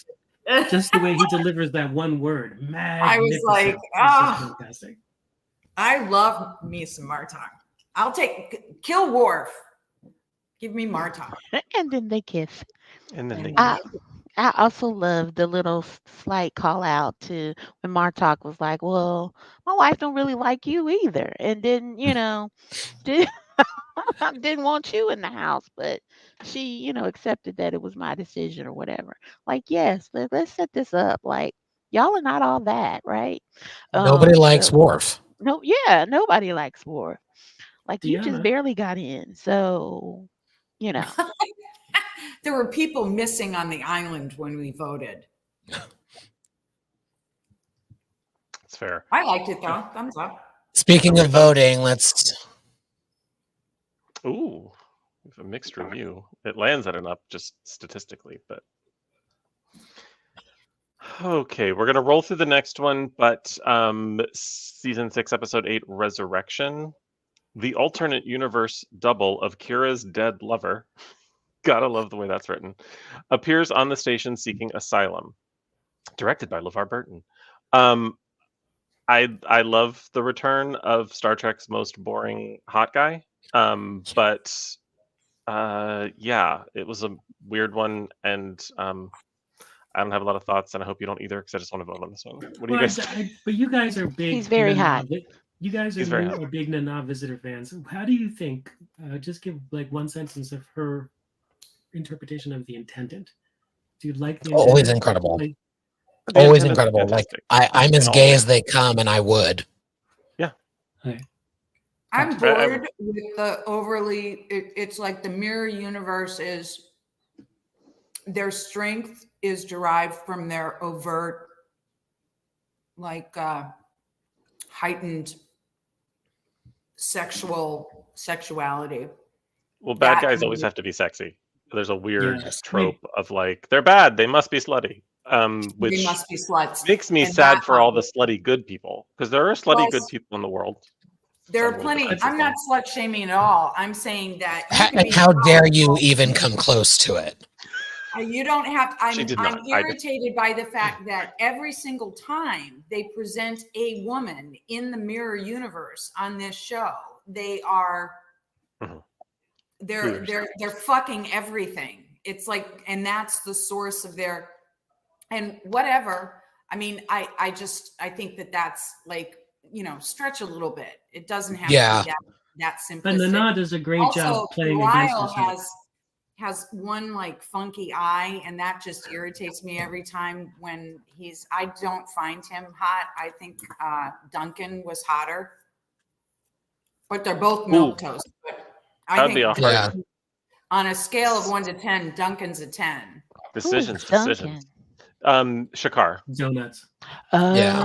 S2: just the way he delivers that one word, magnificent.
S4: I was like,
S2: fantastic.
S4: I love me some Martok. I'll kill Worf. Give me Martok.
S3: And then they kiss.
S5: And then they
S3: I also love the little slight call out to when Martok was like, well, my wife don't really like you either. And didn't want you in the house, but she, accepted that it was my decision or whatever. Like, yes, let's set this up. Like, y'all are not all that, right?
S1: Nobody likes Worf.
S3: No, yeah, nobody likes Worf. Like, you just
S2: Deanna.
S3: barely got in. So,
S4: There were people missing on the island when we voted.
S5: It's fair.
S4: I liked it though. Thumbs up.
S1: Speaking of voting, let's.
S5: Ooh, we have a mixed review. It lands at an up just statistically, but okay, we're gonna roll through the next one. But season 6, episode 8, Resurrection, the alternate universe double of Kira's dead lover. Gotta love the way that's written. Appears on the station seeking asylum. Directed by LeVar Burton. I love the return of Star Trek's most boring hot guy. But it was a weird one, and I don't have a lot of thoughts, and I hope you don't either, because I just want to vote on this one. What do you guys think?
S2: But you guys are big.
S3: He's very hot.
S2: You guys are big Nana visitor fans. How do you think? Just give like one sentence of her interpretation of the intendant. Do you like the
S1: always incredible? Always incredible. Like I'm as gay as they come, and I would.
S5: Yeah.
S2: Okay.
S4: I'm bored with the overly. It's like the mirror universe is. Their strength is derived from their overt, like heightened sexuality.
S5: Well, bad
S4: That
S5: guys
S4: can
S5: always
S4: be-
S5: have to be sexy. There's a weird
S2: Yes.
S5: trope of like, they're bad, they must be slutty.
S4: They
S5: Which
S4: must be sluts.
S5: makes me
S4: And
S5: sad
S4: that
S5: for all
S4: might
S5: the slutty good people, because there are slutty
S4: Well,
S5: good people in the world.
S4: There are
S5: Some
S4: plenty.
S5: defensive
S4: I'm not
S5: ones.
S4: slut shaming at all. I'm saying that you can
S1: And
S4: be
S1: how dare you
S4: powerful.
S1: even come close to it?
S4: You don't have.
S5: She did
S4: I'm
S5: not.
S4: irritated by the fact that every single time they present a woman in the mirror universe on this show, they are
S5: Mhm.
S4: they're fucking everything. It's like, and that's the source of their and whatever. I mean, I think that's like, stretch a little bit. It doesn't have to be that simplistic.
S2: But Nana does a great job playing against
S4: Lyle
S2: herself.
S4: has one like funky eye, and that just irritates me every time when I don't find him hot. I think Duncan was hotter, but they're both milk toast. But I
S5: That'd be
S4: think
S5: a hard
S4: on a scale of 1 to 10, Duncan's a 10.
S5: decisions.
S3: Duncan?
S5: Shakar.
S2: Donuts.
S5: Yeah,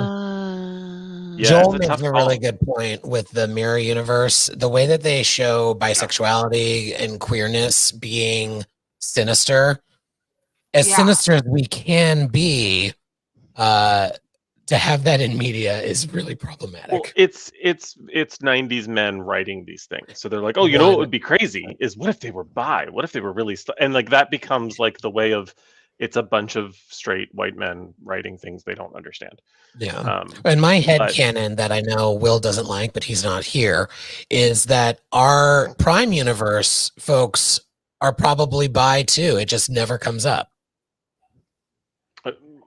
S1: Joel
S5: it's a
S1: makes
S5: tough
S1: a
S5: call.
S1: really good point with the mirror universe. The way that they show bisexuality and queerness being sinister, as sinister as we can be, to have that in media is really problematic.
S5: Well, it's 90s men writing these things, so they're like, oh, you know what would be crazy is what if they were bi? What if they were really and like that becomes like the way of it's a bunch of straight white men writing things they don't understand.
S1: Yeah. And my headcanon that I know Will doesn't like, but he's not here, is that our Prime universe folks are probably bi too. It just never comes up.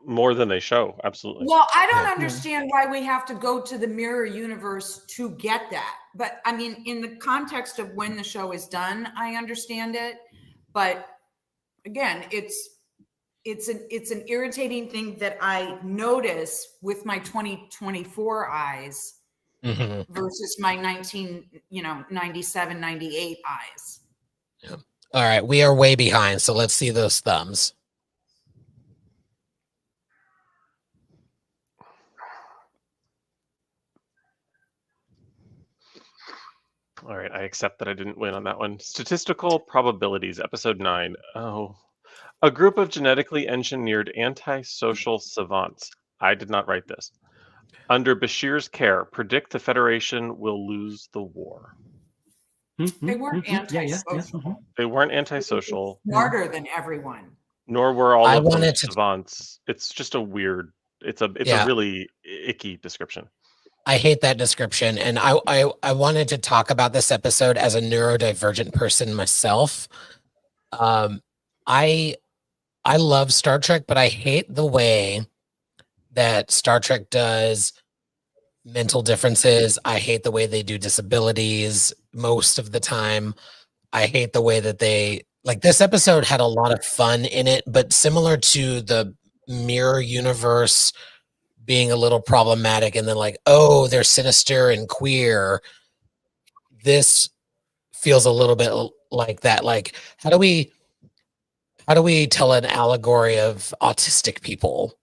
S5: More than they show, absolutely.
S4: Well, I don't understand why we have to go to the mirror universe to get that. But I mean, in the context of when the show is done, I understand it. But again, it's an irritating thing that I notice with my 2024 eyes versus my 97, 98 eyes.
S1: Yeah. All right, we are way behind, so let's see those thumbs.
S5: All right, I accept that I didn't win on that one. Statistical probabilities, episode 9. Oh, a group of genetically engineered antisocial savants. I did not write this. Under Bashir's care, predict the Federation will lose the war.
S4: They weren't antisocial.
S5: They weren't antisocial.
S4: Smarter than everyone.
S5: Nor were all of them savants. It's just a weird. It's a really icky description.
S1: I hate that description, and I wanted to talk about this episode as a neurodivergent person myself. I love Star Trek, but I hate the way that Star Trek does mental differences. I hate the way they do disabilities most of the time. I hate the way that they this episode had a lot of fun in it, but similar to the mirror universe being a little problematic and then oh, they're sinister and queer. This feels a little bit like that. Like, how do we tell an allegory of autistic people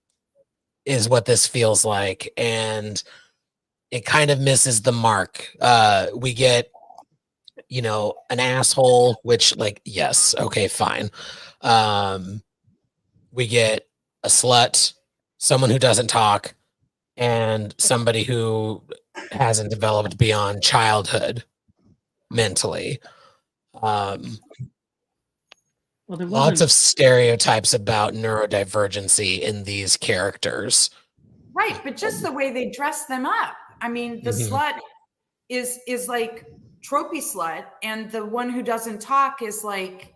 S1: is what this feels like. And it kind of misses the mark. We get, an asshole, which yes. Okay, fine. We get a slut, someone who doesn't talk, and somebody who hasn't developed beyond childhood mentally. Lots of stereotypes about neurodivergency in these characters.
S4: Right, but just the way they dress them up. I mean, the slut is like tropey slut, and the one who doesn't talk is like,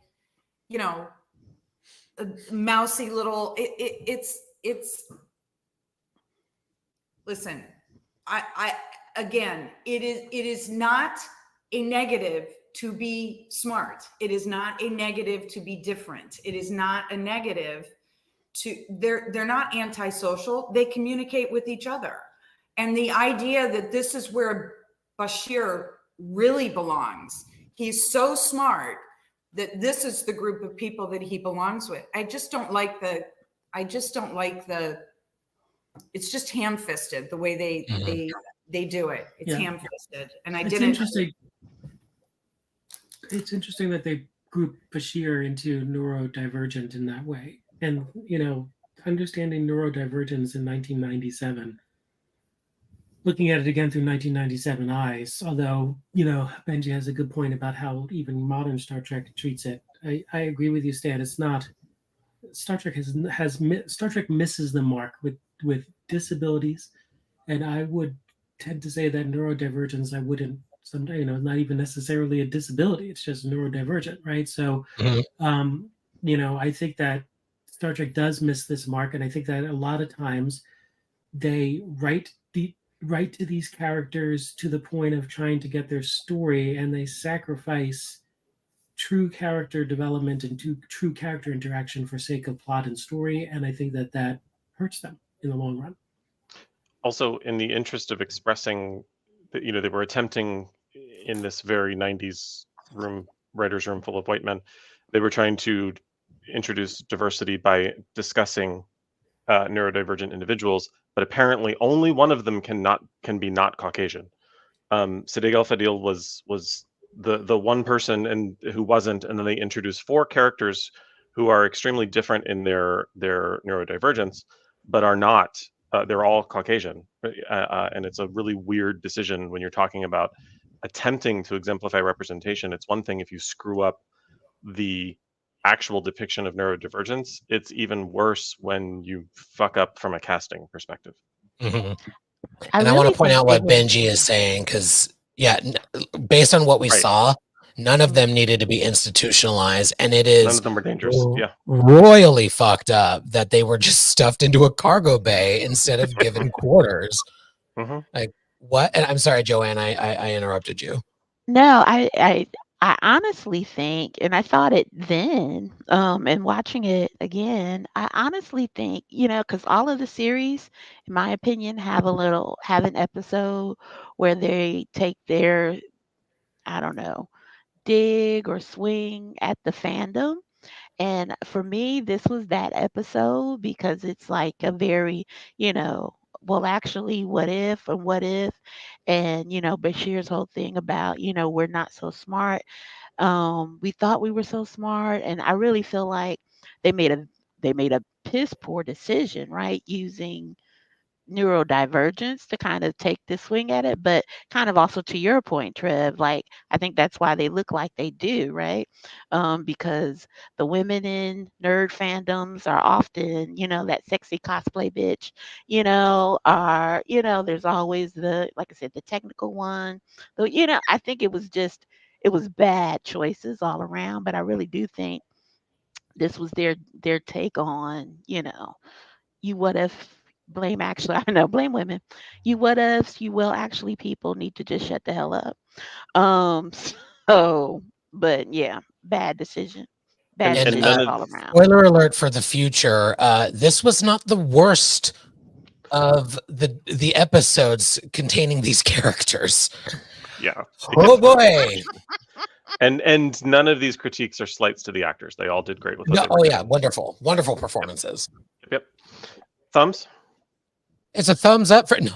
S4: a mousy little. It's. Listen, I again, it is not a negative to be smart. It is not a negative to be different. It is not a negative to they're not antisocial. They communicate with each other. And the idea that this is where Bashir really belongs. He's so smart that this is the group of people that he belongs with. I just don't like the it's just ham-fisted the way they they do it. It's
S2: Yeah.
S4: ham-fisted, and I
S2: It's
S4: didn't.
S2: interesting. It's interesting that they group Bashir into neurodivergent in that way, and understanding neurodivergence in 1997. Looking at it again through 1997 eyes, although Benji has a good point about how even modern Star Trek treats it. I agree with you, Stan. It's not Star Trek Star Trek misses the mark with disabilities, and I would tend to say that neurodivergence I wouldn't not even necessarily a disability. It's just neurodivergent, right? So, I think that Star Trek does miss this mark, and I think that a lot of times they write to these characters to the point of trying to get their story, and they sacrifice true character development and true character interaction for sake of plot and story, and I think that hurts them in the long run.
S5: Also, in the interest of expressing that, they were attempting in this very 90s writer's room full of white men, they were trying to introduce diversity by discussing neurodivergent individuals, but apparently only one of them can be not Caucasian. Siddiq Al-Fadil was the one person and who wasn't, and then they introduced 4 characters who are extremely different in their neurodivergence, but are not. They're all Caucasian, and it's a really weird decision when you're talking about attempting to exemplify representation. It's one thing if you screw up the actual depiction of neurodivergence. It's even worse when you fuck up from a casting perspective.
S1: Mm-hmm. And I want to point out what Benji is saying, because based on what we saw, none of them needed to be institutionalized, and it is
S5: none of them were dangerous.
S1: Royally fucked up that they were just stuffed into a cargo bay instead of given quarters.
S5: Mm-hmm.
S1: Like what? And I'm sorry, Joanne, I interrupted you.
S3: No, I honestly think, and I thought it then, and watching it again, I honestly think, because all of the series, in my opinion, have an episode where they take their, I don't know, dig or swing at the fandom. And for me, this was that episode because it's like a very, well, actually, what if and what if, and Bashir's whole thing about, we're not so smart. We thought we were so smart, and I really feel like they made a piss poor decision, right? Using neurodivergence to kind of take the swing at it, but kind of also to your point, Trev, like I think that's why they look like they do, right? Because the women in nerd fandoms are often, that sexy cosplay bitch, there's always like I said, the technical one. So, I think it was bad choices all around, but I really do think this was their take on, you what if blame actually I know blame women. You what ifs, you will actually people need to just shut the hell up. Um so but yeah, bad decision. Bad
S5: And
S3: decision
S5: none of
S3: all around.
S1: Spoiler alert for the future. This was not the worst of the episodes containing these characters.
S5: Yeah.
S1: Oh boy.
S5: And none of these critiques are slights to the actors. They all did great with what they were doing.
S1: Wonderful performances.
S5: Yep. Thumbs?
S1: It's a thumbs up for no.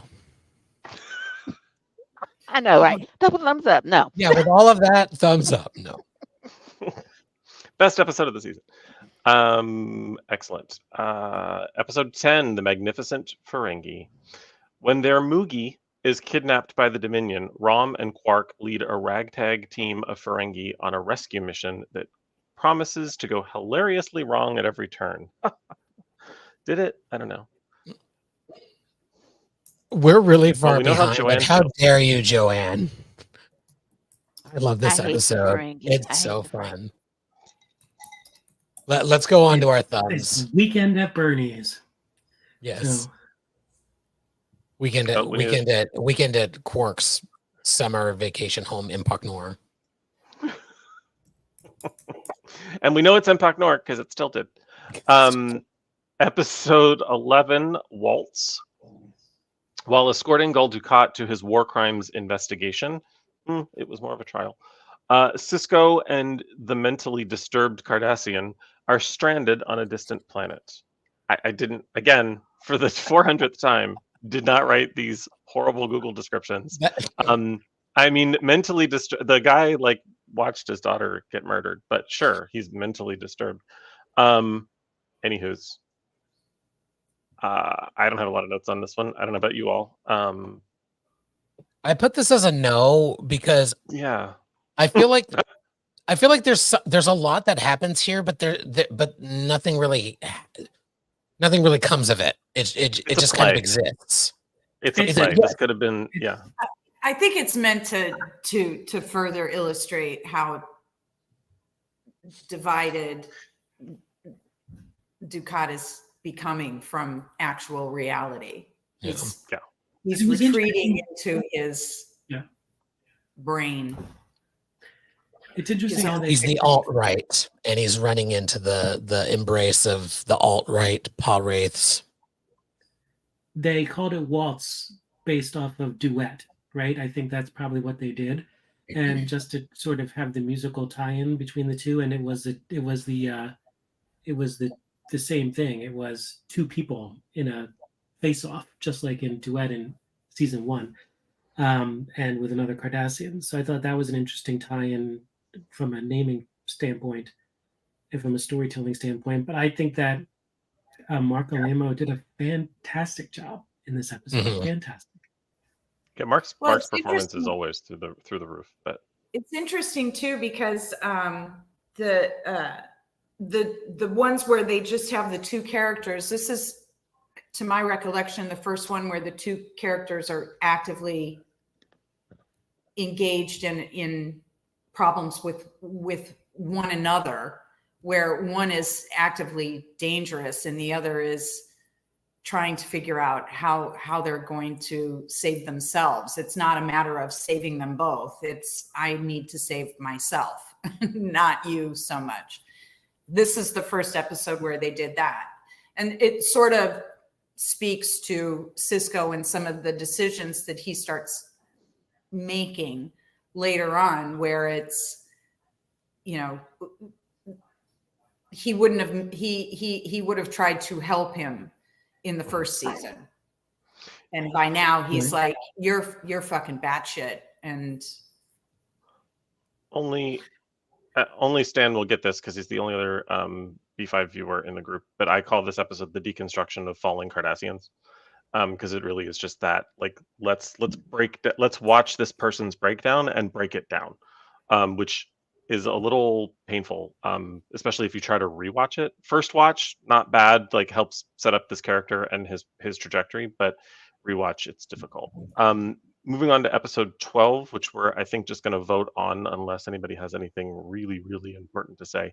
S3: I know, right? Double thumbs up. No.
S1: Yeah, with all of that, thumbs up. No.
S5: Best episode of the season. Excellent. Episode 10, The Magnificent Ferengi. When their Mugi is kidnapped by the Dominion, Rom and Quark lead a ragtag team of Ferengi on a rescue mission that promises to go hilariously wrong at every turn. Did it? I don't know.
S1: We're really far
S5: we know how
S1: behind.
S5: Joanne
S1: How
S5: feels.
S1: dare you, Joanne? I love this
S3: I hate
S1: episode.
S3: Ferengi.
S1: It's so fun. Let's go on to our thumbs.
S2: It's Weekend at Bernie's.
S1: Yes.
S2: So,
S1: Weekend at Quark's summer vacation home in Park Nor.
S5: And we know it's Impact North because it's tilted. Episode 11, Waltz. While escorting Gul Dukat to his war crimes investigation, it was more of a trial, Sisko and the mentally disturbed Cardassian are stranded on a distant planet. I didn't, again, for the 400th time, did not write these horrible Google descriptions. I mean, mentally the guy like watched his daughter get murdered, but sure, he's mentally disturbed. Anywho's, I don't have a lot of notes on this one. I don't know about you all.
S1: I put this as a no because
S5: yeah,
S1: I feel like there's a lot that happens here, but but nothing really comes of it. It just kind of exists.
S5: It's a play. This could have been, yeah.
S4: I think it's meant to further illustrate how divided Ducat is becoming from actual reality. He's retreating into his brain.
S2: It's interesting how
S1: he's the alt-right, and he's running into the embrace of the alt-right paw wraiths.
S2: They called it Waltz based off of Duet, right? I think that's probably what they did, and just to sort of have the musical tie-in between the two. And it was the same thing. It was two people in a face-off, just like in Duet in season 1, and with another Cardassian. So I thought that was an interesting tie-in from a naming standpoint and from a storytelling standpoint. But I think that Mark Alamo did a fantastic job in this episode. Fantastic.
S5: Yeah, Mark's performance is always through the roof. But
S4: it's interesting too because the ones where they just have the two characters. This is, to my recollection, the first one where the two characters are actively engaged in problems with one another, where one is actively dangerous and the other is trying to figure out how they're going to save themselves. It's not a matter of saving them both. It's, I need to save myself, not you so much. This is the first episode where they did that. And it sort of speaks to Sisko and some of the decisions that he starts making later on, where it's, he would have tried to help him in the first season. And by now he's like, you're fucking batshit. And
S5: only Stan will get this because he's the only other B5 viewer in the group. But I call this episode the deconstruction of falling Cardassians, because it really is just that. Like, let's watch this person's breakdown and break it down, which is a little painful, especially if you try to rewatch it. First watch, not bad, like helps set up this character and his trajectory, but rewatch, it's difficult. Moving on to episode 12, which we're, I think, just going to vote on unless anybody has anything really, really important to say.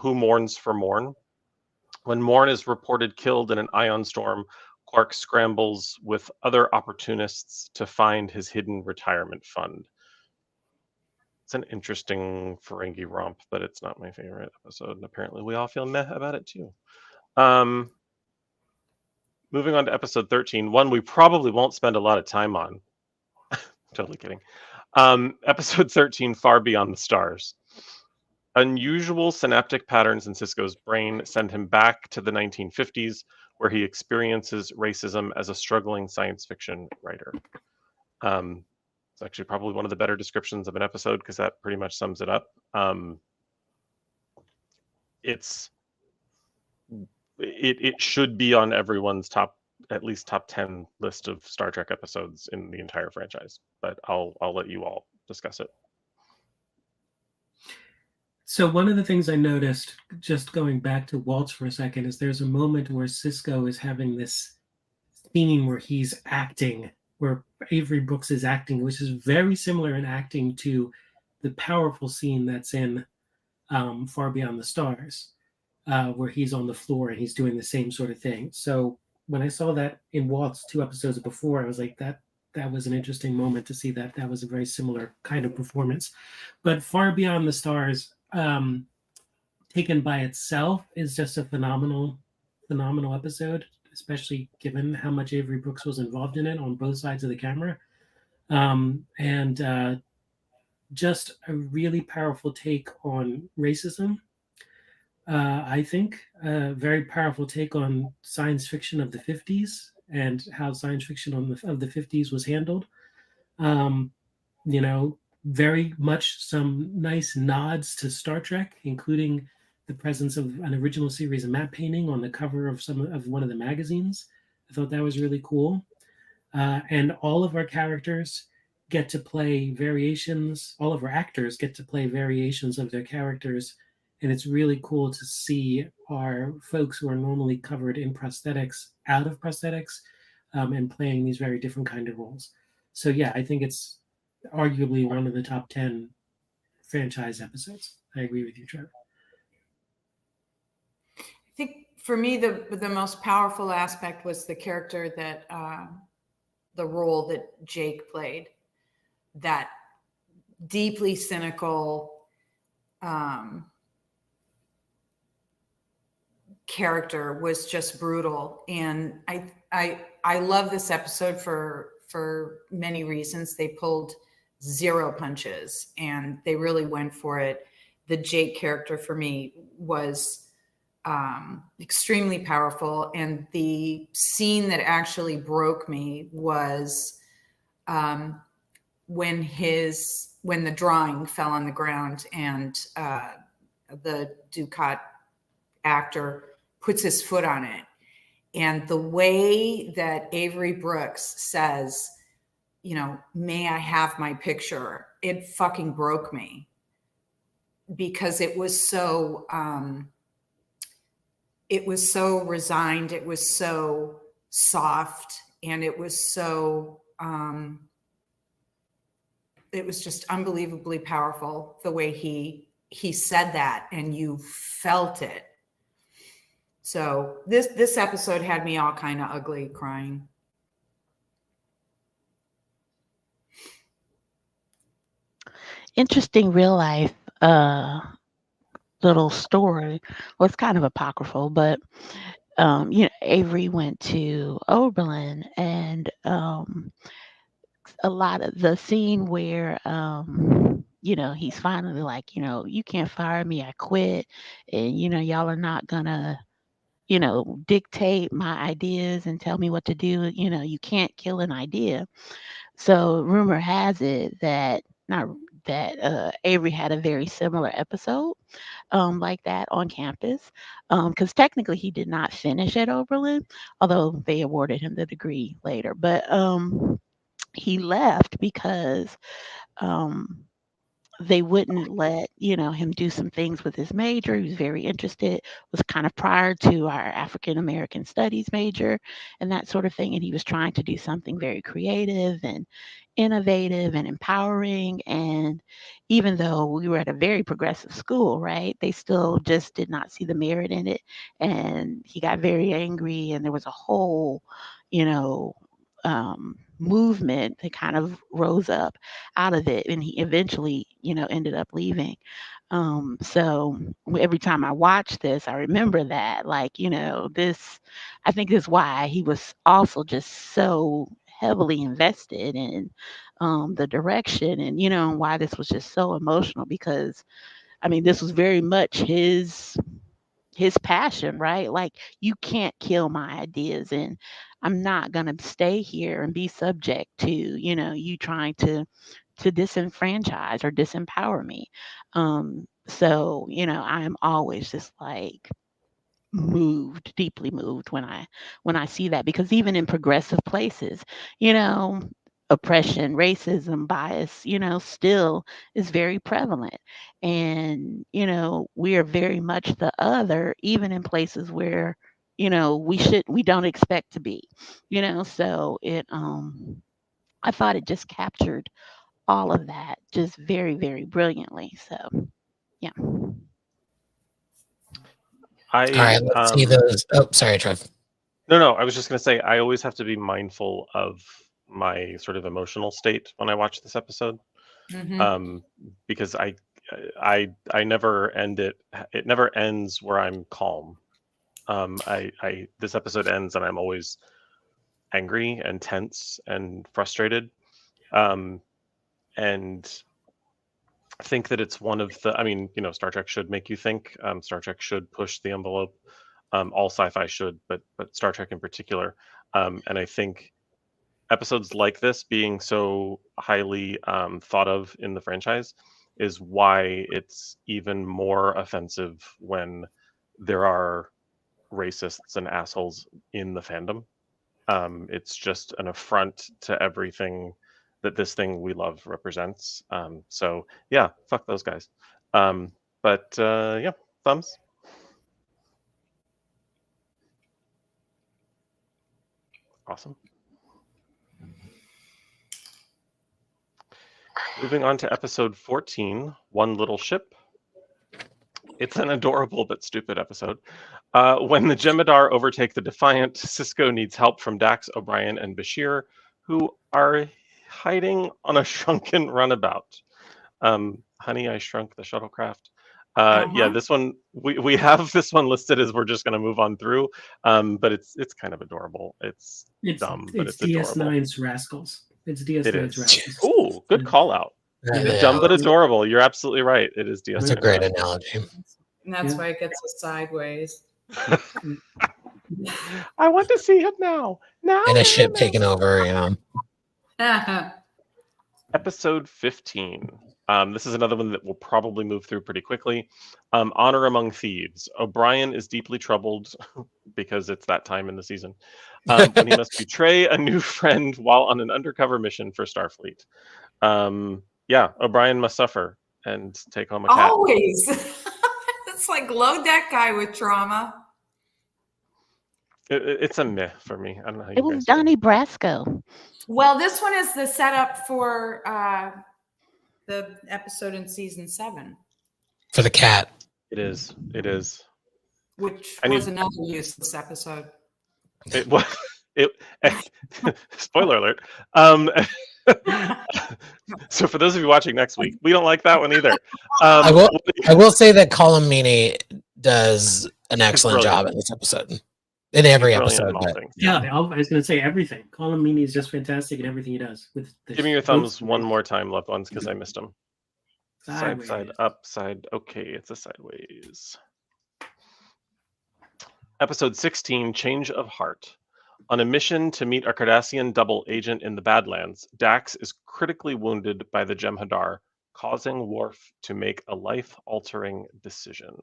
S5: Who mourns for Morn? When Morn is reported killed in an ion storm, Quark scrambles with other opportunists to find his hidden retirement fund. It's an interesting Ferengi romp, but it's not my favorite episode, and apparently we all feel meh about it too. Moving on to episode 13, one we probably won't spend a lot of time on. Totally kidding. Episode 13, Far Beyond the Stars. Unusual synaptic patterns in Sisko's brain send him back to the 1950s, where he experiences racism as a struggling science fiction writer. It's actually probably one of the better descriptions of an episode because that pretty much sums it up. It should be on everyone's at least top 10 list of Star Trek episodes in the entire franchise, but I'll let you all discuss it.
S2: So one of the things I noticed, just going back to Waltz for a second, is there's a moment where Sisko is having this scene where he's acting, where Avery Brooks is acting, which is very similar in acting to the powerful scene that's in Far Beyond the Stars, where he's on the floor and he's doing the same sort of thing. So when I saw that in Waltz 2 episodes before, I was like, that was an interesting moment to see that. That was a very similar kind of performance. But Far Beyond the Stars, taken by itself, is just a phenomenal episode, especially given how much Avery Brooks was involved in it on both sides of the camera. And just a really powerful take on racism. I think a very powerful take on science fiction of the 50s and how science fiction of the 50s was handled. Um, you know, very much some nice nods to Star Trek, including the presence of an original series of matte painting on the cover of one of the magazines. I thought that was really cool. And all of our characters get to play variations. All of our actors get to play variations of their characters, and it's really cool to see our folks who are normally covered in prosthetics out of prosthetics, and playing these very different kind of roles. So yeah, I think it's arguably one of the top 10 franchise episodes. I agree with you, Trev.
S4: I think for me, the most powerful aspect was the character that the role that Jake played, that deeply cynical character was just brutal. And I love this episode for many reasons. They pulled zero punches and they really went for it. The Jake character for me was extremely powerful. And the scene that actually broke me was when the drawing fell on the ground and the Ducat actor puts his foot on it. And the way that Avery Brooks says, you know, may I have my picture? It fucking broke me because it was so resigned. It was so soft, and it was so it was just unbelievably powerful the way he said that, and you felt it. So this episode had me all kind of ugly crying.
S3: Interesting real life little story. Well, it's kind of apocryphal, but you know, Avery went to Oberlin, and a lot of the scene where you know, he's finally like, you know, you can't fire me, I quit, and you know, y'all are not gonna, you know, dictate my ideas and tell me what to do. You know, you can't kill an idea. So rumor has it that not that Avery had a very similar episode like that on campus, because technically he did not finish at Oberlin, although they awarded him the degree later. But he left because um, they wouldn't let, you know, him do some things with his major. He was very interested, was kind of prior to our African American studies major and that sort of thing. And he was trying to do something very creative and innovative and empowering. And even though we were at a very progressive school, right, they still just did not see the merit in it. And he got very angry, and there was a whole, you know, movement that kind of rose up out of it, and he eventually, you know, ended up leaving. So every time I watch this, I remember that, like, you know, this, I think is why he was also just so heavily invested in the direction, and you know, why this was just so emotional, because I mean, this was very much his passion, right? Like, you can't kill my ideas, and I'm not going to stay here and be subject to, you know, you trying to disenfranchise or disempower me. So, you know, I am always just like moved, deeply moved when I see that, because even in progressive places, you know, oppression, racism, bias, you know, still is very prevalent. And, you know, we are very much the other, even in places where, you know, we don't expect to be, you know. So it I thought it just captured all of that just very, very brilliantly. So yeah.
S1: All right, let's see those. Oh, sorry, Trev.
S5: No, I was just going to say I always have to be mindful of my sort of emotional state when I watch this episode,
S4: Mm-hmm.
S5: because I never end it. It never ends where I'm calm. I this episode ends and I'm always angry and tense and frustrated, and I think that it's one of the. I mean, you know, Star Trek should make you think. Star Trek should push the envelope All sci-fi should, but Star Trek in particular. And I think episodes like this being so highly thought of in the franchise is why it's even more offensive when there are racists and assholes in the fandom. It's just an affront to everything that this thing we love represents. So yeah, fuck those guys. But yeah, thumbs. Awesome. Moving on to episode 14, One Little Ship. It's an adorable but stupid episode. When the Jem'Hadar overtake the Defiant, Sisko needs help from Dax, O'Brien, and Bashir, who are hiding on a shrunken runabout. Honey, I Shrunk the Shuttlecraft. Yeah, this one we have this one listed as we're just going to move on through, but it's kind of adorable. It's dumb, but it's
S2: DS9's
S5: adorable.
S2: Rascals. It's DS9's Rascals.
S5: Ooh, good call out.
S1: Yeah.
S5: Dumb but adorable. You're absolutely right. It is DS9.
S1: That's a great analogy.
S4: And that's why it gets us sideways.
S5: I want to see him now.
S1: And a ship taking over,
S5: Episode 15. This is another one that we'll probably move through pretty quickly. Honor Among Thieves. O'Brien is deeply troubled because it's that time in the season when he must betray a new friend while on an undercover mission for Starfleet. Yeah, O'Brien must suffer and take home a cat.
S4: Always. It's like load that guy with trauma.
S5: It's a meh for me. I don't know how you
S3: It was
S5: guys
S3: Donnie Brasco.
S4: Well, this one is the setup for the episode in season 7.
S1: For the cat.
S5: It is. It is.
S4: Which was another useless episode.
S5: Spoiler alert. So for those of you watching next week, we don't like that one either.
S1: I will say that Colin Meaney does an excellent job in this episode. In every episode.
S2: Yeah, I was going to say everything. Colin Meaney is just fantastic in everything he does.
S5: Give me your thumbs one more time, loved ones, because I missed them.
S2: Sideways.
S5: Side, up, side. Okay, it's a sideways. Episode 16, Change of Heart. On a mission to meet a Cardassian double agent in the Badlands, Dax is critically wounded by the Jem'Hadar, causing Worf to make a life-altering decision.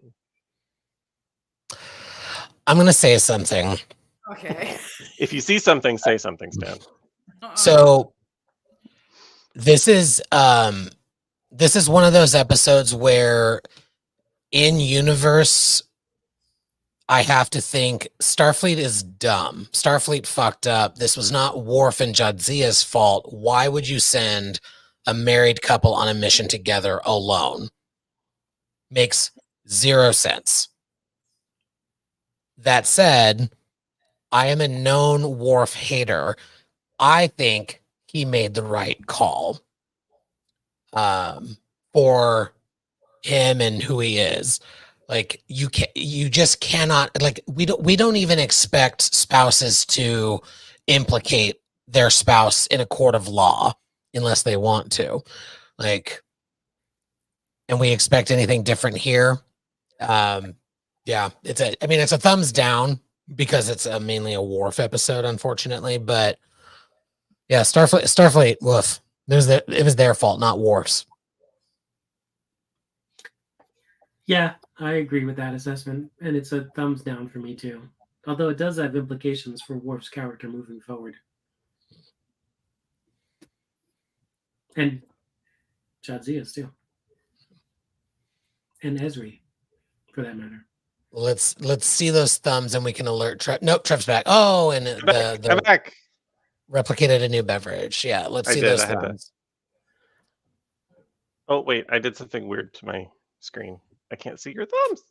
S1: I'm going to say something.
S4: Okay.
S5: If you see something, say something, Stan.
S1: So this is one of those episodes where in universe I have to think Starfleet is dumb. Starfleet fucked up. This was not Worf and Jadzia's fault. Why would you send a married couple on a mission together alone? Makes zero sense. That said, I am a known Worf hater. I think he made the right call for him and who he is. Like you just cannot, like we don't even expect spouses to implicate their spouse in a court of law unless they want to. Like, and we expect anything different here. Yeah, it's a thumbs down because it's mainly a Worf episode, unfortunately. But yeah, Starfleet, woof. It was their fault, not Worf's.
S2: Yeah, I agree with that assessment, and it's a thumbs down for me too. Although it does have implications for Worf's character moving forward, and Jadzia's too, and Ezri, for that matter.
S1: Let's see those thumbs, and we can alert Trev. Nope, Trev's back. Oh, and
S5: I'm back.
S1: Replicated a new beverage. Yeah, let's see those thumbs.
S5: Oh wait, I did something weird to my screen. I can't see your thumbs.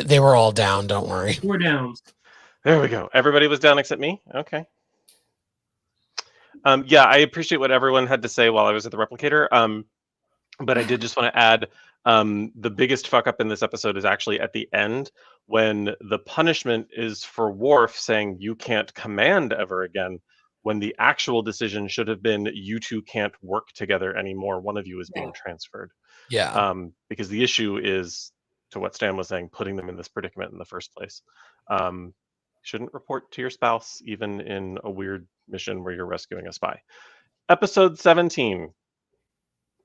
S1: They were all down. Don't worry.
S2: We're down.
S5: There we go. Everybody was down except me. Okay. Yeah, I appreciate what everyone had to say while I was at the replicator. But I did just want to add the biggest fuck up in this episode is actually at the end when the punishment is for Worf saying you can't command ever again, when the actual decision should have been you two can't work together anymore. One of you is being transferred.
S1: Yeah.
S5: Because the issue is what Stan was saying, putting them in this predicament in the first place. Shouldn't report to your spouse, even in a weird mission where you're rescuing a spy. Episode 17.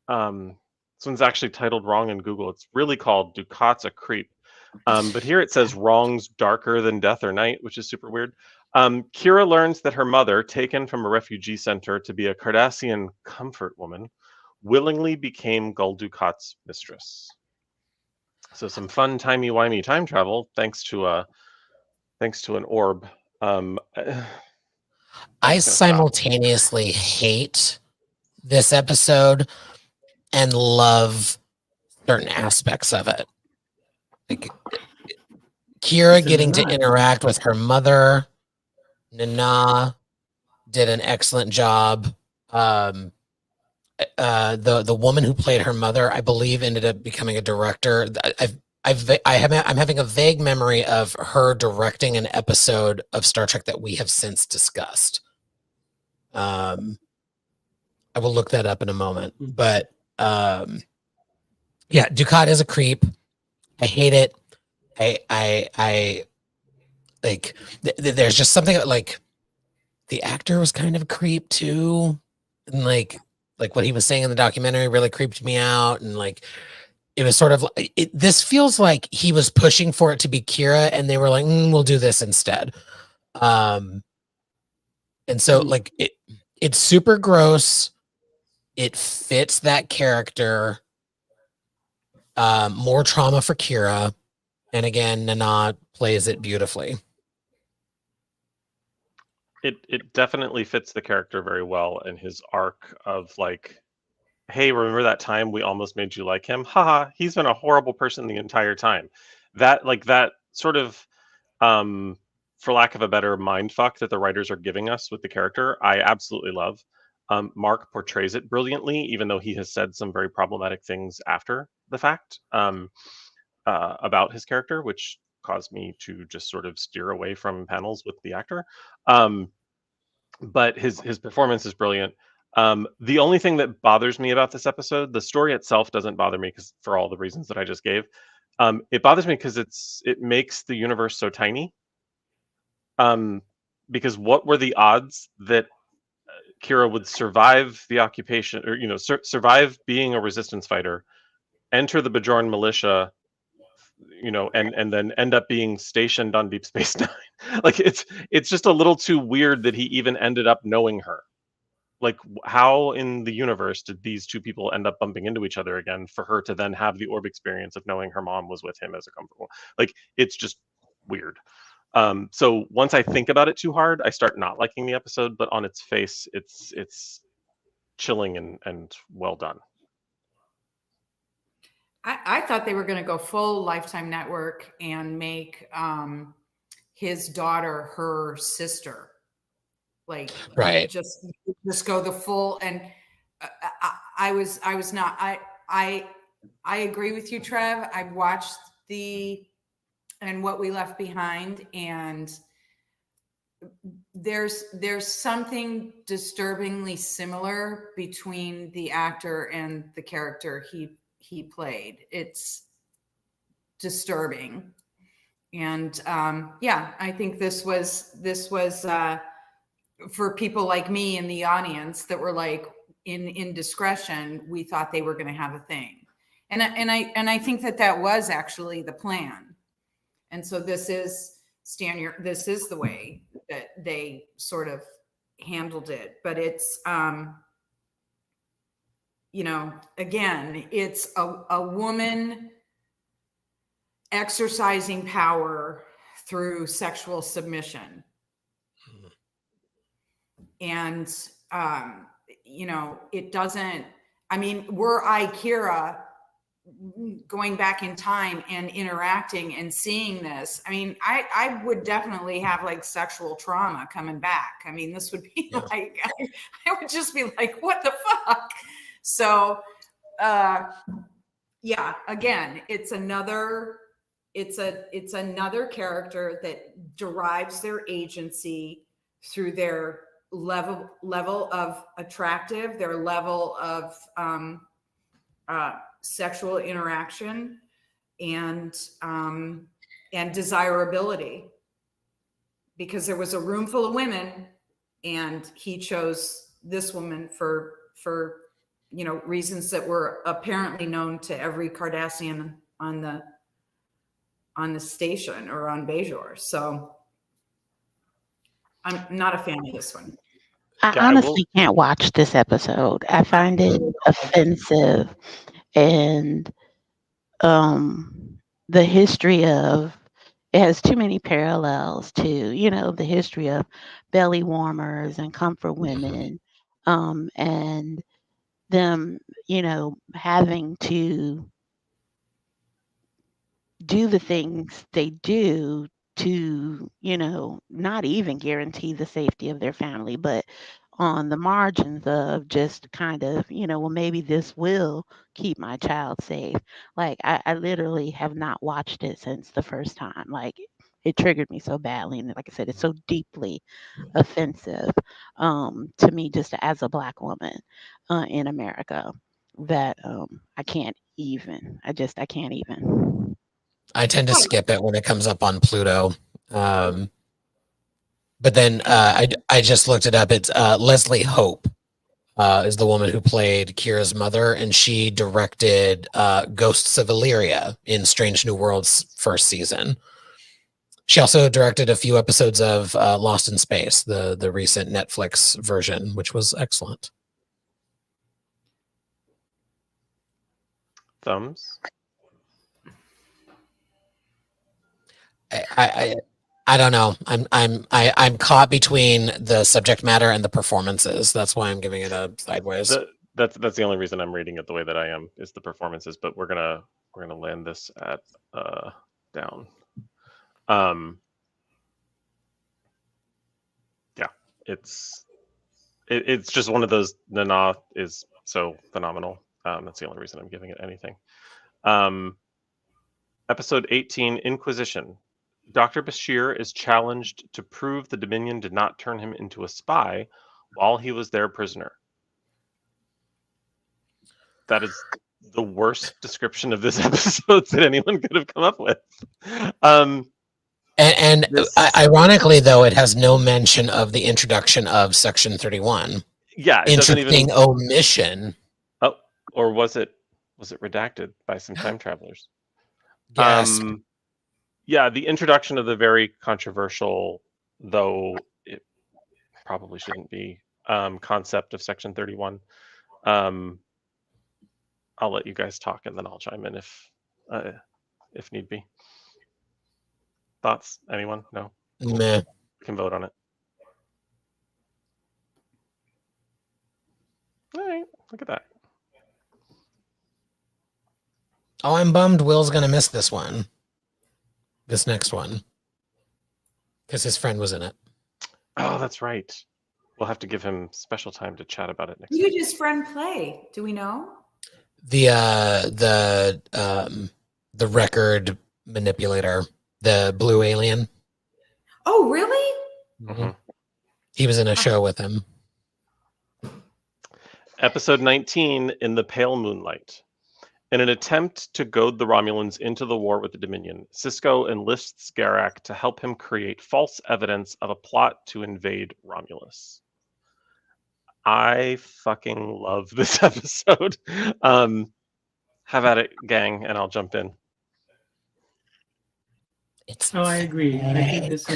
S5: This one's actually titled wrong in Google. It's really called Ducat's a Creep. But here it says wrongs darker than death or night, which is super weird. Kira learns that her mother, taken from a refugee center to be a Cardassian comfort woman, willingly became Gul Ducat's mistress. So some fun timey-wimey time travel thanks to an orb.
S1: I simultaneously hate this episode and love certain aspects of it. Like Kira getting to interact with her mother, Nana did an excellent job. The woman who played her mother, I believe, ended up becoming a director. I'm having a vague memory of her directing an episode of Star Trek that we have since discussed. I will look that up in a moment, but yeah, Ducat is a creep. I hate it. I like. There's just something like the actor was kind of a creep too, and like what he was saying in the documentary really creeped me out, and like it was sort of this feels like he was pushing for it to be Kira, and they were like, we'll do this instead. And so like it's super gross. It fits that character. More trauma for Kira. And again, Nana plays it beautifully.
S5: It definitely fits the character very well, and his arc of like, hey, remember that time we almost made you like him? Haha, he's been a horrible person the entire time. That sort of, for lack of a better mind fuck that the writers are giving us with the character, I absolutely love. Mark portrays it brilliantly, even though he has said some very problematic things after the fact about his character, which caused me to just sort of steer away from panels with the actor. But his performance is brilliant. The only thing that bothers me about this episode, the story itself doesn't bother me because for all the reasons that I just gave. It bothers me because it makes the universe so tiny. Because what were the odds that Kira would survive the occupation, or survive being a resistance fighter, enter the Bajoran militia, and then end up being stationed on Deep Space Nine? Like it's just a little too weird that he even ended up knowing her. Like, how in the universe did these two people end up bumping into each other again for her to then have the orb experience of knowing her mom was with him as a comfortable? Like, it's just weird. So once I think about it too hard, I start not liking the episode, but on its face, it's chilling and well done.
S4: I thought they were going to go full Lifetime Network and make his daughter her sister. Like,
S1: right,
S4: just go the full. And I was not. I agree with you, Trev. I watched and What We Left Behind, and there's something disturbingly similar between the actor and the character he played. It's disturbing. And yeah, I think this was for people like me in the audience that were like, in discretion, we thought they were going to have a thing. And I think that was actually the plan. And so this is this is the way that they sort of handled it. But it's again, it's a woman exercising power through sexual submission. And, it doesn't, were I Kira going back in time and interacting and seeing this, I would definitely have like sexual trauma coming back. This would be like, I would just be like, what the fuck? So, yeah, again, it's another character that derives their agency through their level of attractive, their level of sexual interaction, and desirability, because there was a room full of women and he chose this woman for reasons that were apparently known to every Cardassian on the station or on Bajor. So I'm not a fan of this one.
S3: I honestly can't watch this episode. I find it offensive, and the history of it has too many parallels to the history of belly warmers and comfort women, and them having to do the things they do to not even guarantee the safety of their family, but on the margins of just kind of well, maybe this will keep my child safe. Like I literally have not watched it since the first time. Like it triggered me so badly, and like I said, it's so deeply offensive to me, just as a Black woman in America, that I can't even. I can't even.
S1: I tend to skip it when it comes up on Pluto. But then I just looked it up. It's Leslie Hope is the woman who played Kira's mother, and she directed Ghosts of Illyria in Strange New Worlds' first season. She also directed a few episodes of Lost in Space, the recent Netflix version, which was excellent.
S5: Thumbs?
S1: I don't know. I'm caught between the subject matter and the performances. That's why I'm giving it a sideways.
S5: That's the only reason I'm reading it the way that I am, is the performances. But we're gonna land this at down. Yeah, it's just one of those. Nana is so phenomenal. That's the only reason I'm giving it anything. Episode 18, Inquisition. Dr. Bashir is challenged to prove the Dominion did not turn him into a spy while he was their prisoner. That is the worst description of this episode that anyone could have come up with.
S1: Ironically, though, it has no mention of the introduction of Section 31.
S5: Yeah, it
S1: interesting omission.
S5: Oh, or was it redacted by some time travelers?
S1: Yes.
S5: Yeah, the introduction of the very controversial, though it probably shouldn't be, concept of Section 31. I'll let you guys talk, and then I'll chime in if need be. Thoughts? Anyone? No?
S1: Cool. Meh.
S5: We can vote on it. All right, look at that.
S1: Oh, I'm bummed Will's going to miss this one. This next one. Because his friend was in it.
S5: Oh, that's right. We'll have to give him special time to chat about it next
S4: Who
S5: week.
S4: did his friend play? Do we know?
S1: The record manipulator, the blue alien.
S4: Oh, really?
S5: Mm-hmm.
S1: He was in a show with him.
S5: Episode 19, In the Pale Moonlight. In an attempt to goad the Romulans into the war with the Dominion, Sisko enlists Garak to help him create false evidence of a plot to invade Romulus. I fucking love this episode. Have at it, gang, and I'll jump in.
S2: I agree. I think this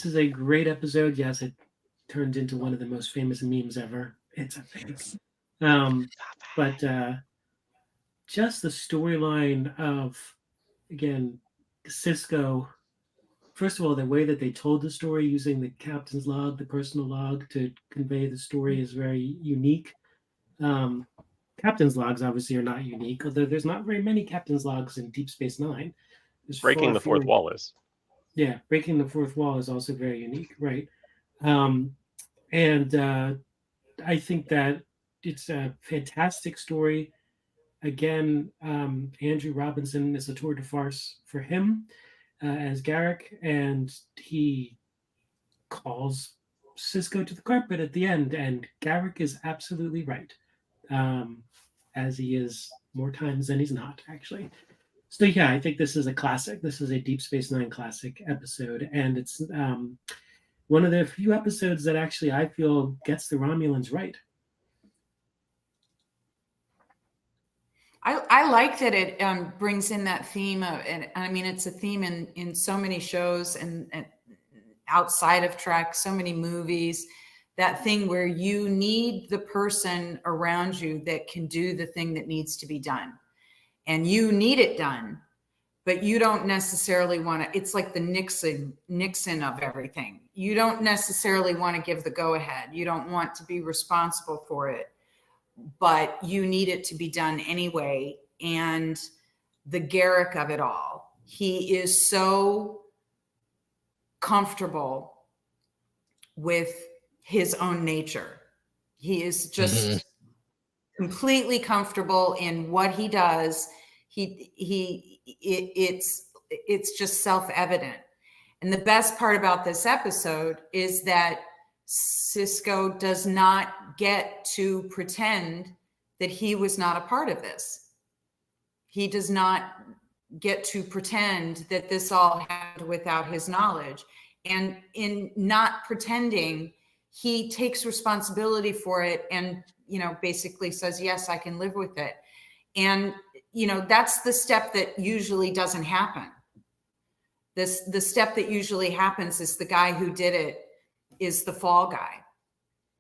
S2: is a great episode. Yes, it turned into one of the most famous memes ever. It's a face. But just the storyline of, again, Sisko. First of all, the way that they told the story using the captain's log, the personal log, to convey the story is very unique. Captain's logs obviously are not unique, although there's not very many captain's logs in Deep Space Nine. There's
S5: breaking the fourth wall is.
S2: Yeah, breaking the fourth wall is also very unique, right? And I think that it's a fantastic story. Again, Andrew Robinson is a tour de farce for him as Garak, and he calls Sisko to the carpet at the end, and Garak is absolutely right. as he is more times than he's not, actually. So yeah, I think this is a classic. This is a Deep Space Nine classic episode, and it's one of the few episodes that actually I feel gets the Romulans right.
S4: I like that it brings in that theme of, and I mean, it's a theme in so many shows and outside of Trek, so many movies, that thing where you need the person around you that can do the thing that needs to be done. And you need it done, but you don't necessarily want to. It's like the Nixon of everything. You don't necessarily want to give the go ahead. You don't want to be responsible for it, but you need it to be done anyway. And the Garrick of it all, he is so comfortable with his own nature. He is just completely comfortable in what he does. It's just self-evident. And the best part about this episode is that Sisko does not get to pretend that he was not a part of this. He does not get to pretend that this all happened without his knowledge. And in not pretending, he takes responsibility for it and, basically says, yes, I can live with it. And, that's the step that usually doesn't happen. The step that usually happens is the guy who did it is the fall guy.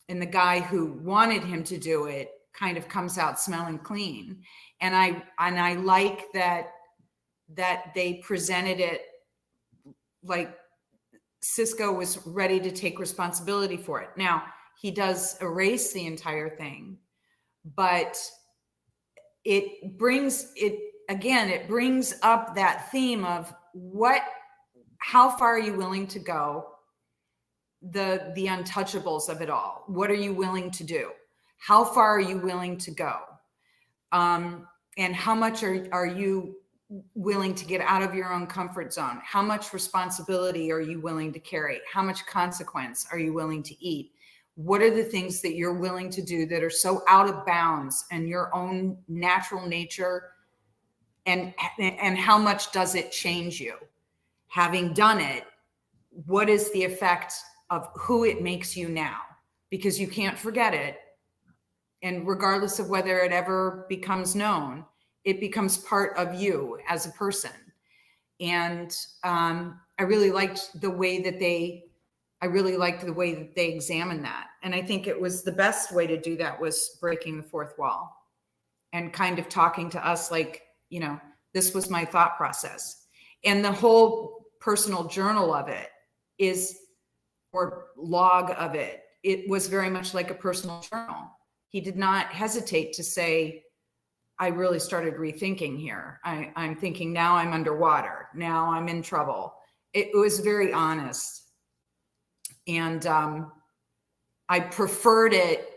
S4: And the guy who wanted him to do it kind of comes out smelling clean. And I like that they presented it like Sisko was ready to take responsibility for it. Now, he does erase the entire thing, but it brings up that theme of how far are you willing to go? The untouchables of it all. What are you willing to do? How far are you willing to go? And how much are you willing to get out of your own comfort zone? How much responsibility are you willing to carry? How much consequence are you willing to eat? What are the things that you're willing to do that are so out of bounds and your own natural nature? And how much does it change you? Having done it, what is the effect of who it makes you now? Because you can't forget it. And regardless of whether it ever becomes known, it becomes part of you as a person. And I really liked the way that they examined that. And I think it was the best way to do that was breaking the fourth wall and kind of talking to us like, this was my thought process. And the whole personal journal of it or log of it was very much like a personal journal. He did not hesitate to say, I really started rethinking here. I'm thinking now I'm underwater. Now I'm in trouble. It was very honest. And I preferred it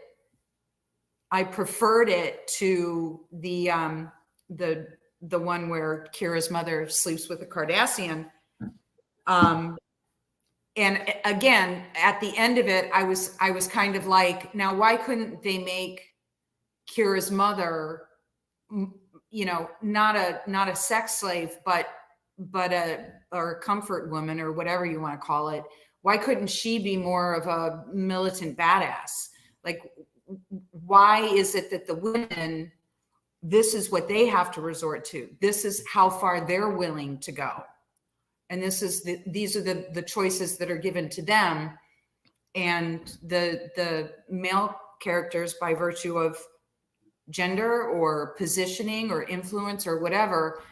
S4: to the one where Kira's mother sleeps with a Cardassian. And again, at the end of it, I was kind of like, now why couldn't they make Kira's mother, not a sex slave, but a comfort woman or whatever you want to call it? Why couldn't she be more of a militant badass? Like, why is it that the women, this is what they have to resort to? This is how far they're willing to go. And these are the choices that are given to them. And the male characters, by virtue of gender or positioning or influence or whatever,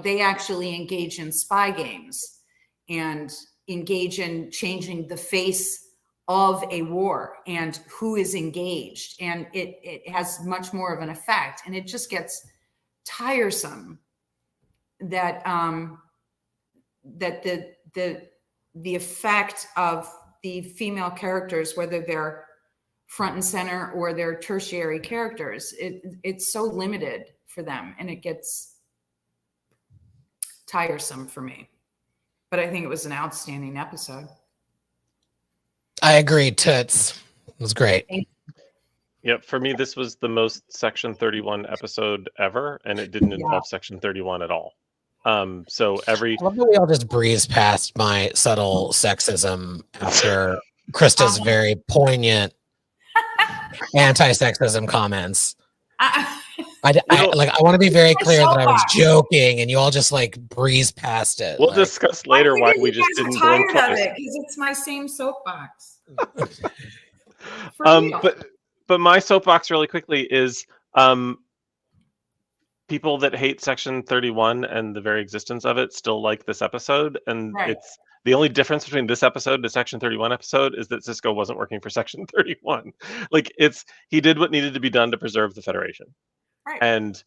S4: they actually engage in spy games and engage in changing the face of a war and who is engaged. And it has much more of an effect. And it just gets tiresome that the effect of the female characters, whether they're front and center or they're tertiary characters, it's so limited for them, and it gets tiresome for me. But I think it was an outstanding episode.
S1: I agree, Toots. It was great.
S5: Yep, for me, this was the most Section 31 episode ever, and it didn't involve Section 31 at all. So every
S1: I love that we all just breeze past my subtle sexism after Krista's very poignant anti-sexism comments. I want to be very clear that I was joking, and you all just like breeze past it.
S5: We'll discuss later why we just didn't blink
S4: tired of
S5: twice.
S4: it because it's my same soapbox. Real.
S5: But my soapbox really quickly is people that hate Section 31 and the very existence of it still like this episode, and it's the only difference between this episode and the Section 31 episode is that Cisco wasn't working for Section 31. Like he did what needed to be done to preserve the Federation.
S4: Right.
S5: And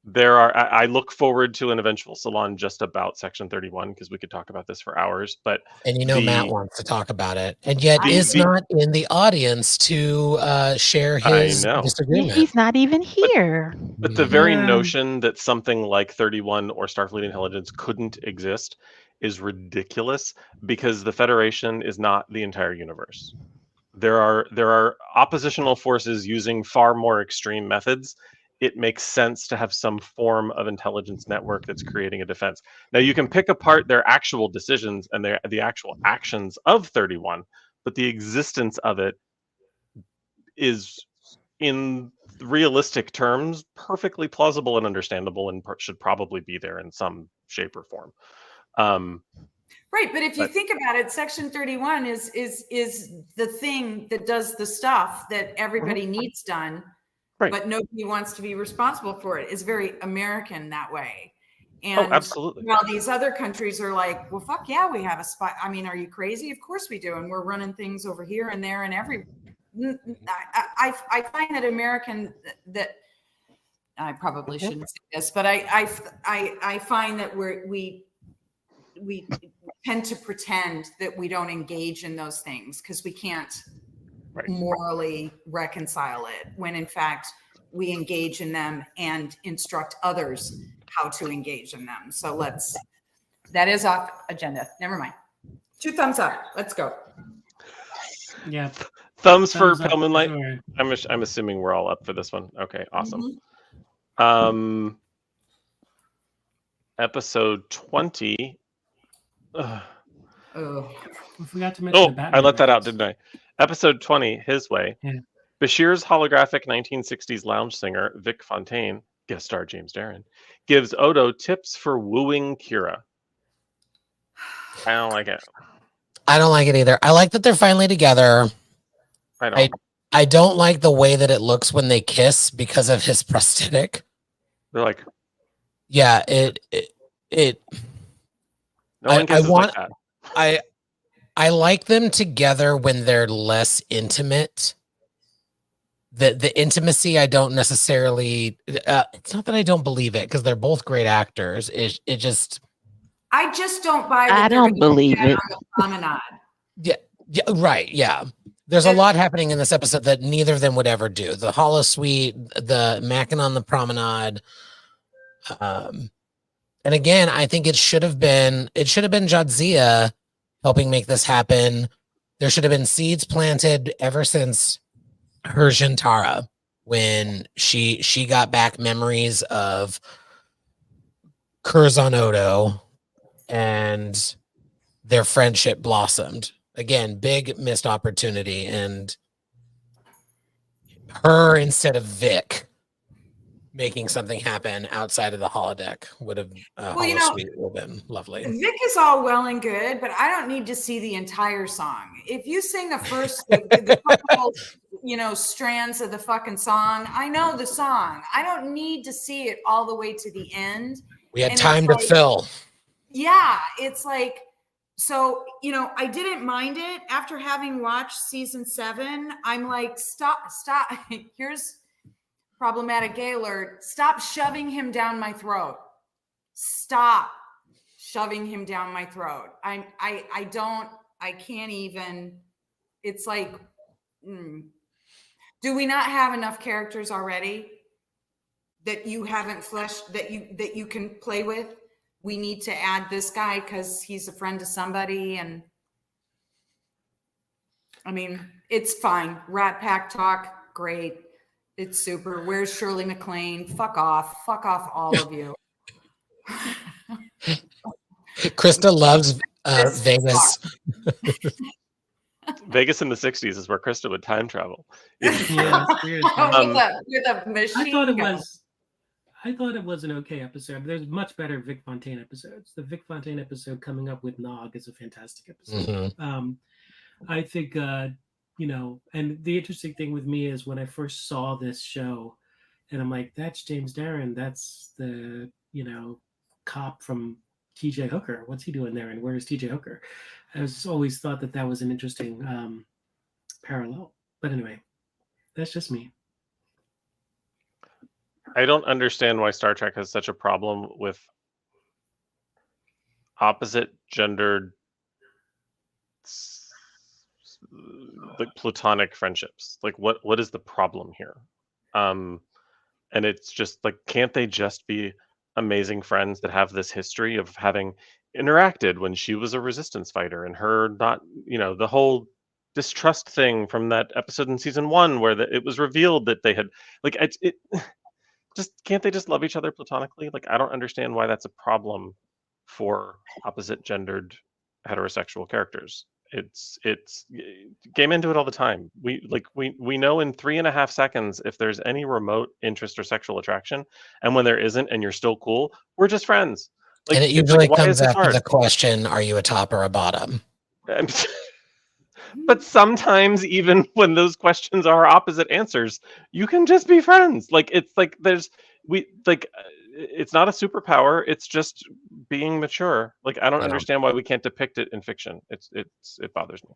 S5: there are I look forward to an eventual salon just about Section 31 because we could talk about this for hours. But
S1: Matt wants to talk about it, and yet is not in the audience to share his disagreement.
S3: He's not even here.
S5: But the very notion that something like 31 or Starfleet Intelligence couldn't exist is ridiculous because the Federation is not the entire universe. There are oppositional forces using far more extreme methods. It makes sense to have some form of intelligence network that's creating a defense. Now, you can pick apart their actual decisions and the actual actions of 31, but the existence of it is, in realistic terms, perfectly plausible and understandable, and should probably be there in some shape or form.
S4: Right, but if you think about it, Section 31 is the thing that does the stuff that everybody needs done. Right. But nobody wants to be responsible for it. It's very American that way. And
S5: absolutely.
S4: While these other countries are like, well, fuck yeah, we have a spy. I mean, are you crazy? Of course we do. And we're running things over here and there and every. I find that American that I probably shouldn't say this, but I find that we tend to pretend that we don't engage in those things because we can't morally reconcile it, when in fact we engage in them and instruct others how to engage in them. So that is off agenda. Never mind. 2 thumbs up. Let's go.
S2: Yeah.
S5: Thumbs for Pale Moonlight. Sure. I'm assuming we're all up for this one. Okay, awesome. Mm-hmm. Episode 20.
S2: We forgot to mention the Batman.
S5: I let that out, didn't I? Episode 20, His Way. Yeah. Bashir's holographic 1960s lounge singer, Vic Fontaine, guest star James Darren, gives Odo tips for wooing Kira. I don't like it.
S1: I don't like it either. I like that they're finally together. I don't like the way that it looks when they kiss because of his prosthetic.
S5: They're like,
S1: yeah,
S5: no one kisses like that.
S1: I like them together when they're less intimate. The intimacy, I don't necessarily. It's not that I don't believe it because they're both great actors. I just
S4: don't buy.
S3: I don't believe it.
S4: On the promenade.
S1: Yeah, right. Yeah, there's a lot happening in this episode that neither of them would ever do. The holosuite, the macking on the promenade. And again, I think it should have been Jadzia helping make this happen. There should have been seeds planted ever since her Shintara, when she got back memories of Curzon Odo and their friendship blossomed. Again, big missed opportunity, and her instead of Vic making something happen outside of the holodeck would have been lovely.
S4: Vic is all well and good, but I don't need to see the entire song. If you sing the first, the couple, strands of the fucking song, I know the song. I don't need to see it all the way to the end.
S1: We had time to fill.
S4: Yeah, it's like, so, I didn't mind it after having watched season 7. I'm like, stop. Here's problematic gay alert. Stop shoving him down my throat. Stop shoving him down my throat. I can't even. It's like, do we not have enough characters already that you haven't fleshed, that you can play with? We need to add this guy because he's a friend to somebody. And I mean, it's fine. Rat Pack talk. Great. It's super. Where's Shirley MacLaine? Fuck off, all of you.
S1: Krista loves Vegas.
S5: Vegas in the 60s is where Krista would time travel.
S2: Yeah, seriously.
S4: With a machine gun.
S2: I thought it was an okay episode. There's much better Vic Fontaine episodes. The Vic Fontaine episode coming up with Nog is a fantastic episode. I think, you know, and the interesting thing with me is when I first saw this show, and I'm like, that's James Darren. That's the, you know, cop from TJ Hooker. What's he doing there? And where is TJ Hooker? I was always thought that was an interesting parallel. But anyway, that's just me.
S5: I don't understand why Star Trek has such a problem with opposite gendered like platonic friendships. Like what is the problem here? And it's just like, can't they just be amazing friends that have this history of having interacted when she was a resistance fighter and her not, you know, the whole distrust thing from that episode in season 1 where it was revealed that they had like it just, can't they just love each other platonically? Like, I don't understand why that's a problem for opposite gendered heterosexual characters. It's game into it all the time. We know in 3.5 seconds if there's any remote interest or sexual attraction, and when there isn't and you're still cool, we're just friends. Like,
S1: and it usually
S5: why
S1: comes
S5: is this
S1: after
S5: hard?
S1: the question, are you a top or a bottom?
S5: But sometimes even when those questions are opposite answers, you can just be friends. Like, it's like it's not a superpower, it's just being mature. Like, I don't understand why we can't depict it in fiction. It bothers me.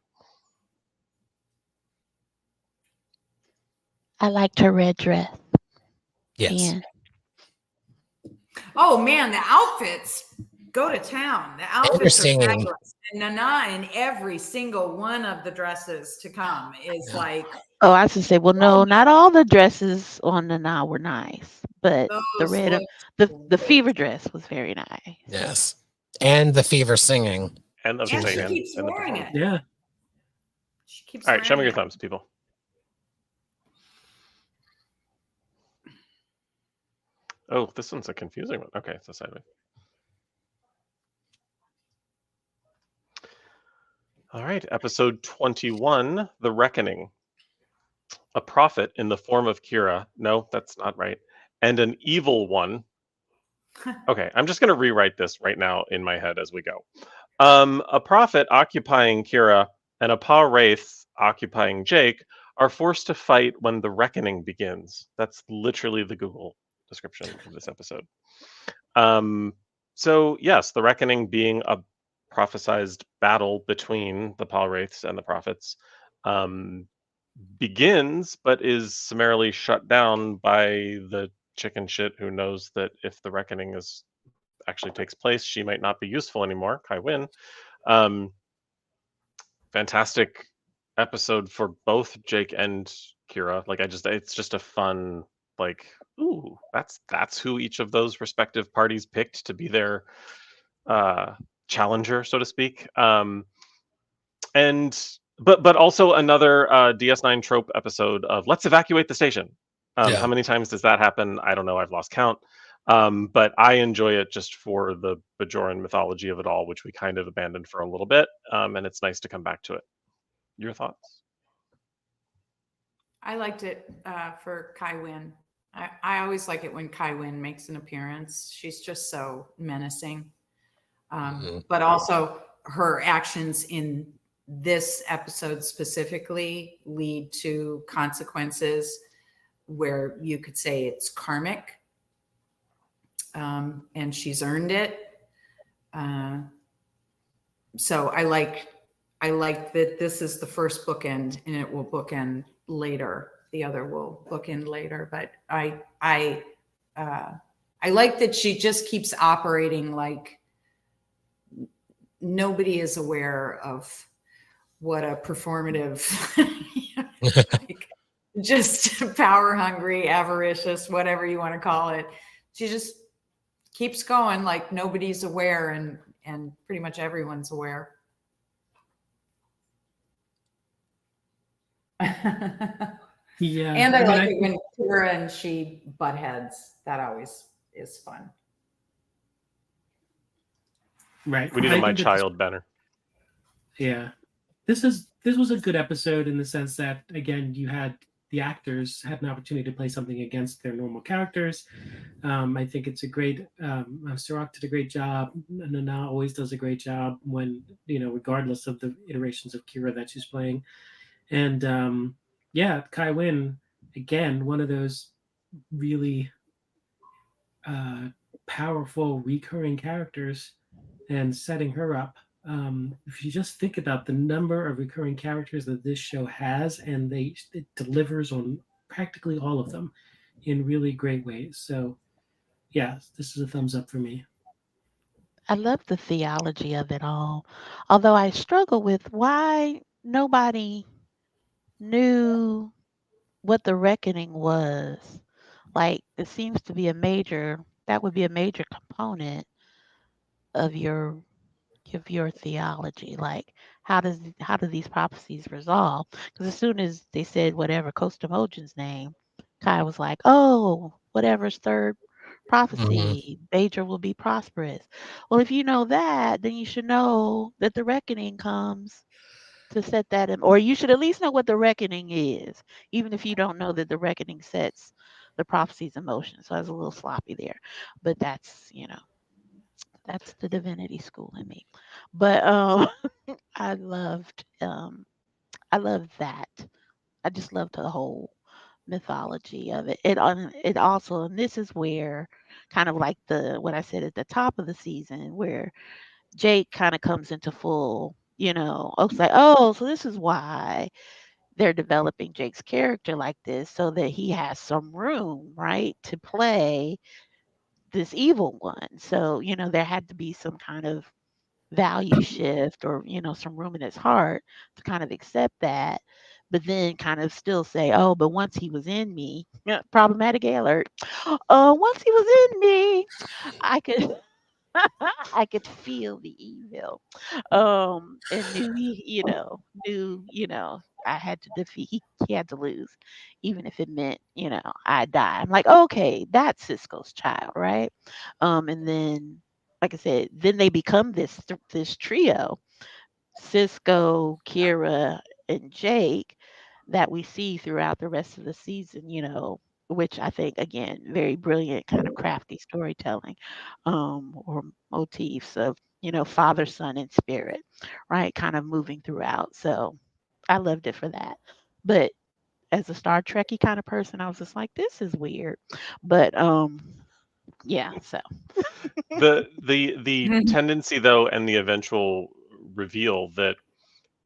S3: I liked her red dress.
S1: Yes.
S3: Yeah.
S4: Oh man, the outfits go to town. The outfits are fabulous. And Nana in every single one of the dresses to come is like.
S3: Oh, I should say, well, no, not all the dresses on Nana were nice, but the red, the fever dress was very nice.
S1: Yes, and the fever singing.
S5: And
S4: she keeps wearing it.
S2: Yeah.
S4: She keeps.
S5: All right, show me your thumbs, people. Oh, this one's a confusing one. Okay, so sideways. All right, episode 21, The Reckoning. A prophet in the form of Kira. No, that's not right. And an evil one. Okay, I'm just going to rewrite this right now in my head as we go. A prophet occupying Kira and a Pa-wraith occupying Jake are forced to fight when the reckoning begins. That's literally the Google description of this episode. So yes, the reckoning being a prophesized battle between the Pa-wraiths and the prophets begins, but is summarily shut down by the chicken shit who knows that if the reckoning actually takes place, she might not be useful anymore. Kai Wynn. Fantastic episode for both Jake and Kira. Like, it's just a fun, like, ooh, that's who each of those respective parties picked to be their challenger, so to speak. But also another DS9 trope episode of let's evacuate the station. How many times does that happen? I don't know. I've lost count. But I enjoy it just for the Bajoran mythology of it all, which we kind of abandoned for a little bit. And it's nice to come back to it. Your thoughts?
S4: I liked it for Kai Wynn. I always like it when Kai Wynn makes an appearance. She's just so menacing. But also her actions in this episode specifically lead to consequences where you could say it's karmic. And she's earned it. So I like that this is the first bookend and it will bookend later. The other will bookend later, but I like that she just keeps operating like nobody is aware of what a performative, like, just power hungry, avaricious, whatever you want to call it. She just keeps going like nobody's aware, and pretty much everyone's aware.
S2: Yeah,
S4: And I
S2: mean,
S4: like it when Kira and she butt heads. That always is fun.
S2: right.
S5: We need a
S2: I
S5: My
S2: think that
S5: Child banner.
S2: yeah, this was a good episode in the sense that again, you had the actors had an opportunity to play something against their normal characters. I think it's a great. Sirach did a great job. Nana always does a great job when regardless of the iterations of Kira that she's playing. And yeah, Kai Wynn again, one of those really powerful recurring characters, and setting her up. If you just think about the number of recurring characters that this show has, and it delivers on practically all of them in really great ways. So yeah, this is a thumbs up for me.
S3: I love the theology of it all. Although I struggle with why nobody knew what the reckoning was. Like it seems to be that would be a major component of your theology. Like how do these prophecies resolve? Because as soon as they said whatever Kostamojan's name, Kai was like, oh, whatever's third
S1: Mhm.
S3: prophecy, Bajor will be prosperous. Well, if you know that, then you should know that the reckoning comes to set that in, or you should at least know what the reckoning is, even if you don't know that the reckoning sets the prophecies in motion. So I was a little sloppy there, but that's the divinity school in me. But I loved I loved that. I just loved the whole mythology of it. It also, and this is where kind of like the what I said at the top of the season, where Jake kind of comes into full, it's like, oh, so this is why they're developing Jake's character like this, so that he has some room, right, to play this evil one. So, there had to be some kind of value shift, or some room in his heart to kind of accept that, but then kind of still say, oh, but once he was in me, problematic alert, once he was in me, I could I could feel the evil, and knew I had to defeat, he had to lose, even if it meant, I die. I'm like, okay, that's Cisco's child, right? And then, like I said, then they become this trio, Cisco, Kira, and Jake, that we see throughout the rest of the season, which I think, again, very brilliant, kind of crafty storytelling, or motifs of, father, son, and spirit, right? Kind of moving throughout. So I loved it for that. But as a Star Trekky kind of person, I was just like, this is weird. But yeah, so
S5: The tendency though, and the eventual reveal that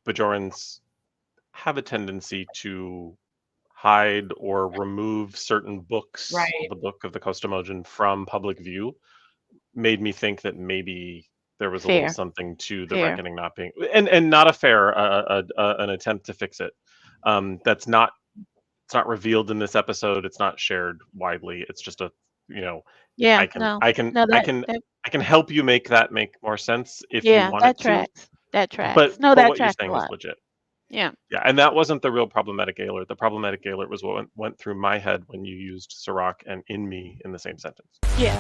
S5: Bajorans have a tendency to hide or remove certain books,
S4: Right.
S5: the Book of the Kostamojan, from public view, made me think that maybe there was a little
S3: fair,
S5: something to the
S3: fair.
S5: reckoning not being, and not a fair an attempt to fix it. That's not, it's not revealed in this episode. It's not shared widely. It's just a, you know,
S3: Yeah,
S5: I can
S3: no,
S5: I can
S3: no,
S5: I can
S3: that
S5: I can help you make that make more sense if you
S3: yeah,
S5: want it
S3: that
S5: to.
S3: tracks. That
S5: But
S3: tracks. No,
S5: but
S3: that
S5: what you're
S3: tracks a
S5: saying is
S3: lot.
S5: legit.
S3: Yeah.
S5: Yeah, and that wasn't the real problematic alert. The problematic alert was what went through my head when you used Sirach and in me in the same sentence.
S3: Yeah.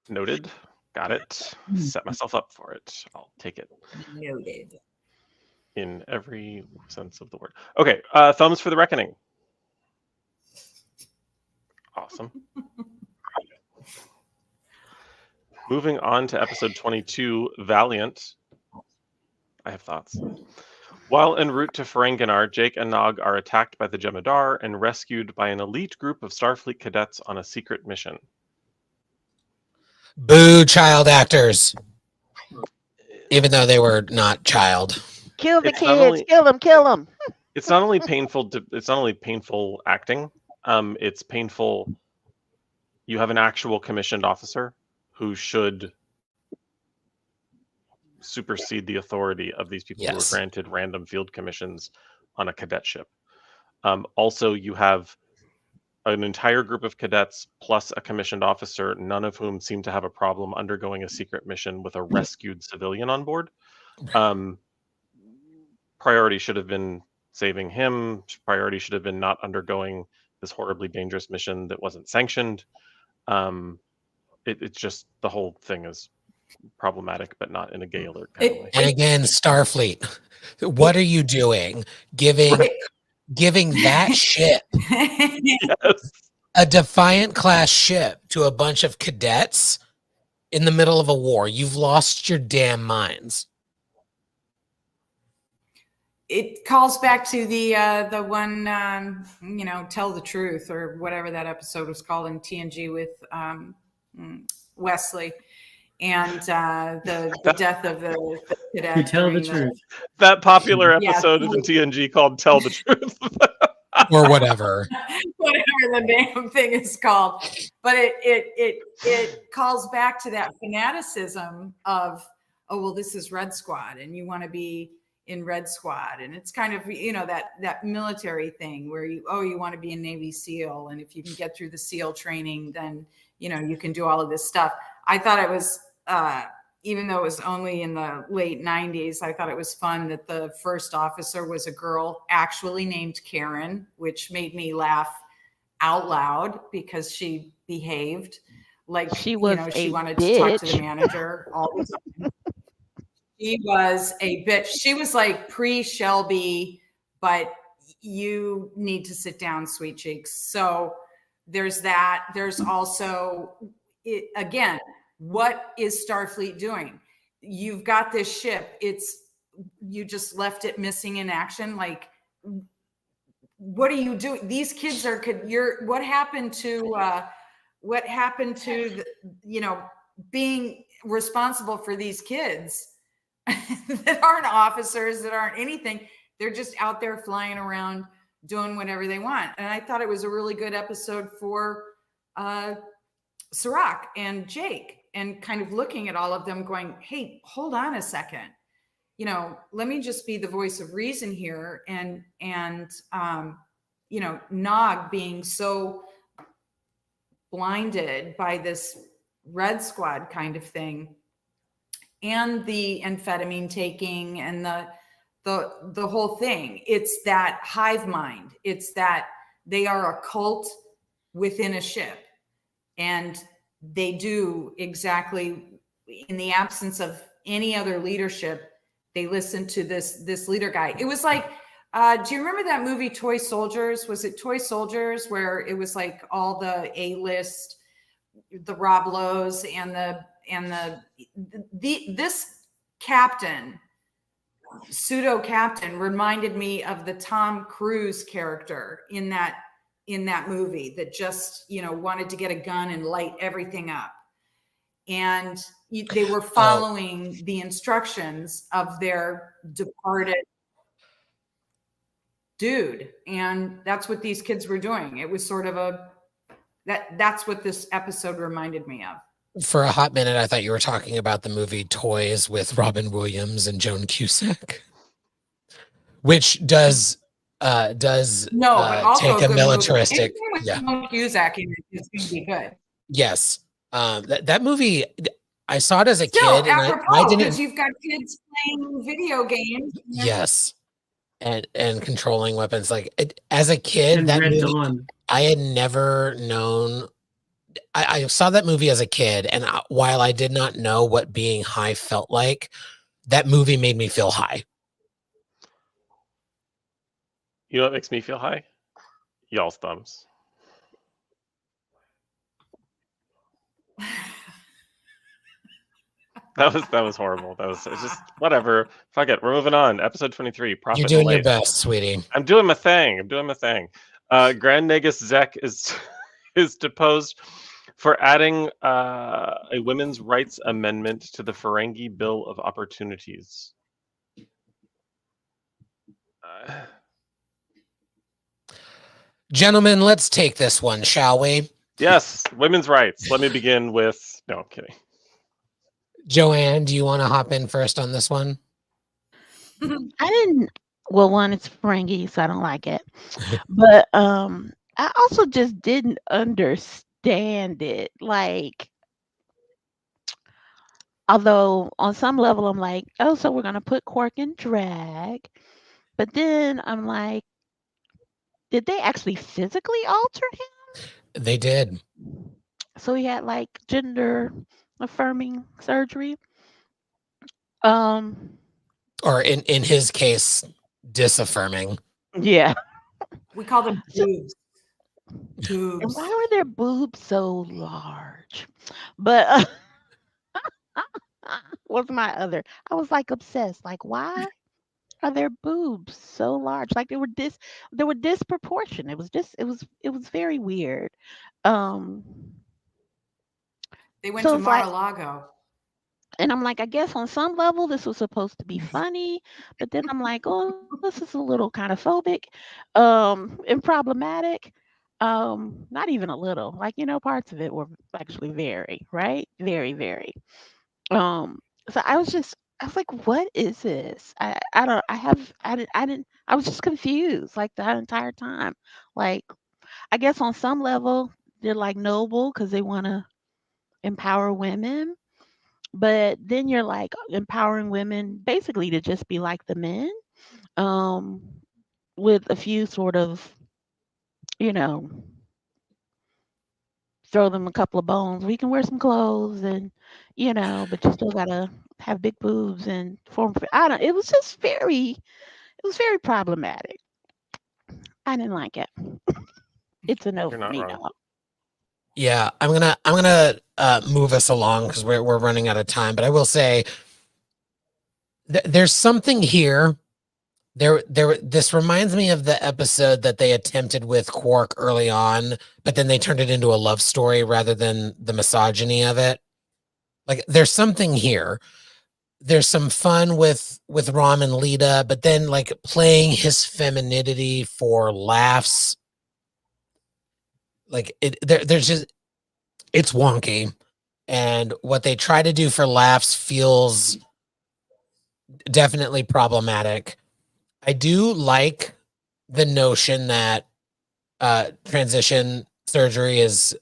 S5: Noted. Got it. Set myself up for it. I'll take it
S4: Noted.
S5: in every sense of the word. Okay, thumbs for the reckoning. Awesome. Moving on to episode 22, Valiant. I have thoughts. While en route to Ferenginar, Jake and Nog are attacked by the Jemadar and rescued by an elite group of Starfleet cadets on a secret mission.
S1: Boo, child actors. Even though they were not child.
S3: Kill the
S5: It's not
S3: kids.
S5: only
S3: Kill them. Kill them.
S5: it's not only painful it's not only painful acting. It's painful. You have an actual commissioned officer who should supersede the authority of these people who were
S1: Yes.
S5: granted random field commissions on a cadet ship. Also, you have an entire group of cadets plus a commissioned officer, none of whom seem to have a problem undergoing a secret mission with a rescued civilian on board. Priority should have been saving him. Priority should have been not undergoing this horribly dangerous mission that wasn't sanctioned. It's just the whole thing is problematic, but not in a gay alert kind of way.
S1: And again, Starfleet, what are you doing? Giving that ship,
S5: Yes.
S1: a Defiant class ship, to a bunch of cadets in the middle of a war. You've lost your damn minds.
S4: It calls back to the one, Tell the Truth, or whatever that episode was called in TNG with Wesley, and the death of the cadet.
S2: You tell the truth.
S5: That popular episode in TNG called "Tell the Truth,"
S1: or whatever
S4: the damn thing is called. But it calls back to that fanaticism of, oh well, this is Red Squad, and you want to be in Red Squad, and it's kind of that military thing where you want to be a Navy SEAL, and if you can get through the SEAL training, then you can do all of this stuff. I thought it was even though it was only in the late 90s, I thought it was fun that the first officer was a girl actually named Karen, which made me laugh out loud because she behaved like
S3: she was
S4: she wanted
S3: bitch.
S4: to talk to the manager all the time. She was a bitch. She was like pre-Shelby, but you need to sit down, sweet cheeks. So there's that. There's also, again, what is Starfleet doing? You've got this ship. You just left it missing in action. Like, what are you doing? These kids are, what happened to being responsible for these kids that aren't officers, that aren't anything. They're just out there flying around doing whatever they want. And I thought it was a really good episode for Sirach and Jake, and kind of looking at all of them going, hey, hold on a second. Let me just be the voice of reason here. And Nog being so blinded by this Red Squad kind of thing, and the amphetamine taking, and the whole thing. It's that hive mind. It's that they are a cult within a ship, and they do exactly, in the absence of any other leadership, they listen to this leader guy. It was like, do you remember that movie Toy Soldiers? Was it Toy Soldiers, where it was like all the A-list, the Rob Lowe's and this captain, pseudo captain, reminded me of the Tom Cruise character in that movie that just wanted to get a gun and light everything up, and they were following the instructions of their departed dude, and that's what these kids were doing. It was sort of that's what this episode reminded me of.
S1: For a hot minute, I thought you were talking about the movie Toys with Robin Williams and Joan Cusack, which does
S4: but also
S1: take a militaristic.
S4: Joan Cusack is going to be good.
S1: Yes, that movie, I saw it as a
S4: Still,
S1: kid, and
S4: apropos,
S1: I didn't.
S4: Because you've got kids playing video games.
S1: Yes, and controlling weapons. Like as a kid,
S2: And
S1: that
S2: Red
S1: movie,
S2: Dawn.
S1: I had never known. I saw that movie as a kid, and while I did not know what being high felt like, that movie made me feel high.
S5: You know what makes me feel high? Y'all's thumbs. That was horrible. It's just whatever. Fuck it. We're moving on. Episode 23. Profit.
S1: You're doing
S5: and
S1: your
S5: Late.
S1: best, sweetie.
S5: I'm doing my thing. Grand Nagus Zek is deposed for adding a women's rights amendment to the Ferengi Bill of Opportunities.
S1: Gentlemen, let's take this one, shall we?
S5: Yes, women's rights. Let me begin with... No, I'm kidding.
S1: Joanne, do you want to hop in first on this one?
S3: I didn't. Well, one, it's Ferengi, so I don't like it. But I also just didn't understand it. Like, Although on some level, I'm like, oh, so we're gonna put Quark in drag, but then I'm like, did they actually physically alter him?
S1: They did.
S3: So he had like gender affirming surgery. Um,
S1: Or in his case, disaffirming.
S3: yeah.
S4: We call them
S3: So,
S4: boobs.
S3: and why
S4: Boobs.
S3: were their boobs so large? But what's my other? I was like obsessed. Like, why are their boobs so large? Like they were disproportionate. It was very weird. Um,
S4: They went
S3: so
S4: to
S3: it's like,
S4: Mar-a-Lago.
S3: and I'm like, I guess on some level this was supposed to be funny, but then I'm like, oh, this is a little kind of phobic, and problematic. Not even a little. Like, parts of it were actually very, right? Very, very. Um, so I was like, what is this? I don't I was just confused like that entire time. Like, I guess on some level they're like noble because they want to empower women, but then you're like empowering women basically to just be like the men, um, with a few sort of, you know, throw them a couple of bones. We can wear some clothes and, but you still gotta have big boobs and form. I don't. It was very problematic. I didn't like it. It's a no
S5: You're
S3: for
S5: not
S3: me,
S5: wrong.
S3: dog.
S1: Yeah, I'm gonna move us along because we're running out of time. But I will say there's something here. This reminds me of the episode that they attempted with Quark early on, but then they turned it into a love story rather than the misogyny of it. Like there's something here. There's some fun with Rom and Lita, but then like playing his femininity for laughs, like there's just it's wonky. And what they try to do for laughs feels definitely problematic. I do like the notion that transition surgery is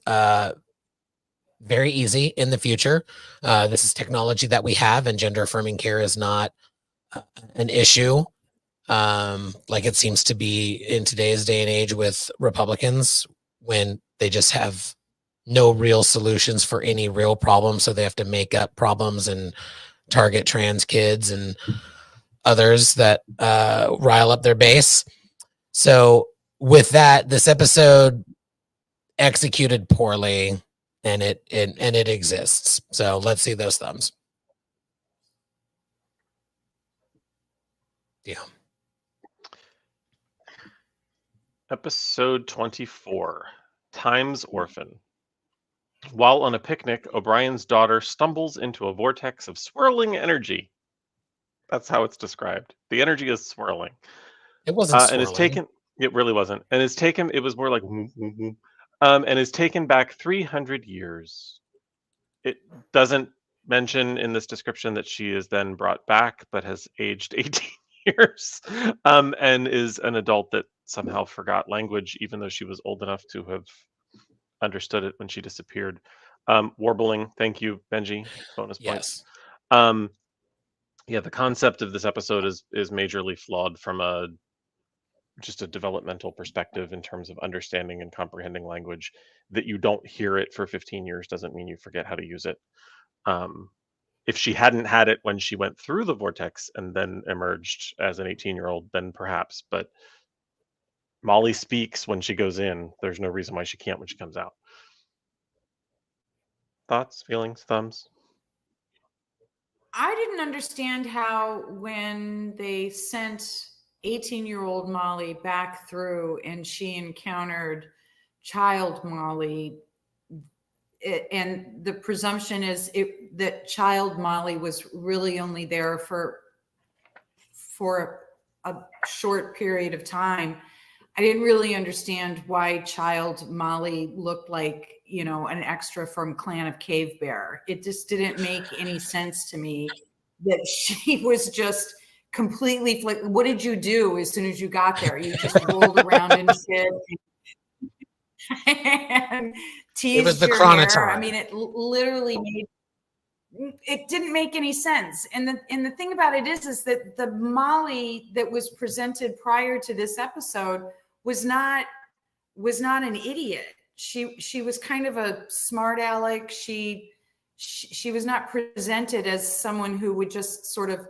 S1: very easy in the future. This is technology that we have, and gender affirming care is not an issue like it seems to be in today's day and age with Republicans when they just have no real solutions for any real problems. So they have to make up problems and target trans kids and others that rile up their base. So with that, this episode executed poorly and it exists. So let's see those thumbs. Yeah.
S5: Episode 24, Time's Orphan. While on a picnic, O'Brien's daughter stumbles into a vortex of swirling energy. That's how it's described. The energy is swirling.
S1: It wasn't
S5: And is
S1: swirling.
S5: taken. It really wasn't. And is taken. It was more like, and is taken back 300 years. It doesn't mention in this description that she is then brought back, but has aged 18 years, and is an adult that somehow forgot language, even though she was old enough to have understood it when she disappeared. Warbling, thank you, Benji. Bonus points.
S1: Yes.
S5: Yeah, the concept of this episode is majorly flawed from just a developmental perspective in terms of understanding and comprehending language. That you don't hear it for 15 years doesn't mean you forget how to use it. If she hadn't had it when she went through the vortex and then emerged as an 18-year-old, then perhaps. But Molly speaks when she goes in. There's no reason why she can't when she comes out. Thoughts, feelings, thumbs?
S4: I didn't understand how when they sent 18-year-old Molly back through and she encountered child Molly, and the presumption is that child Molly was really only there for a short period of time. I didn't really understand why child Molly looked like, an extra from Clan of Cave Bear. It just didn't make any sense to me that she was just completely what did you do as soon as you got there? You just rolled around and shit and
S1: It was
S4: teased
S1: the
S4: your hair. I
S1: chronoton.
S4: mean, it literally made it didn't make any sense. And the thing about it is that the Molly that was presented prior to this episode was not an idiot. She was kind of a smart aleck. She was not presented as someone who would just sort of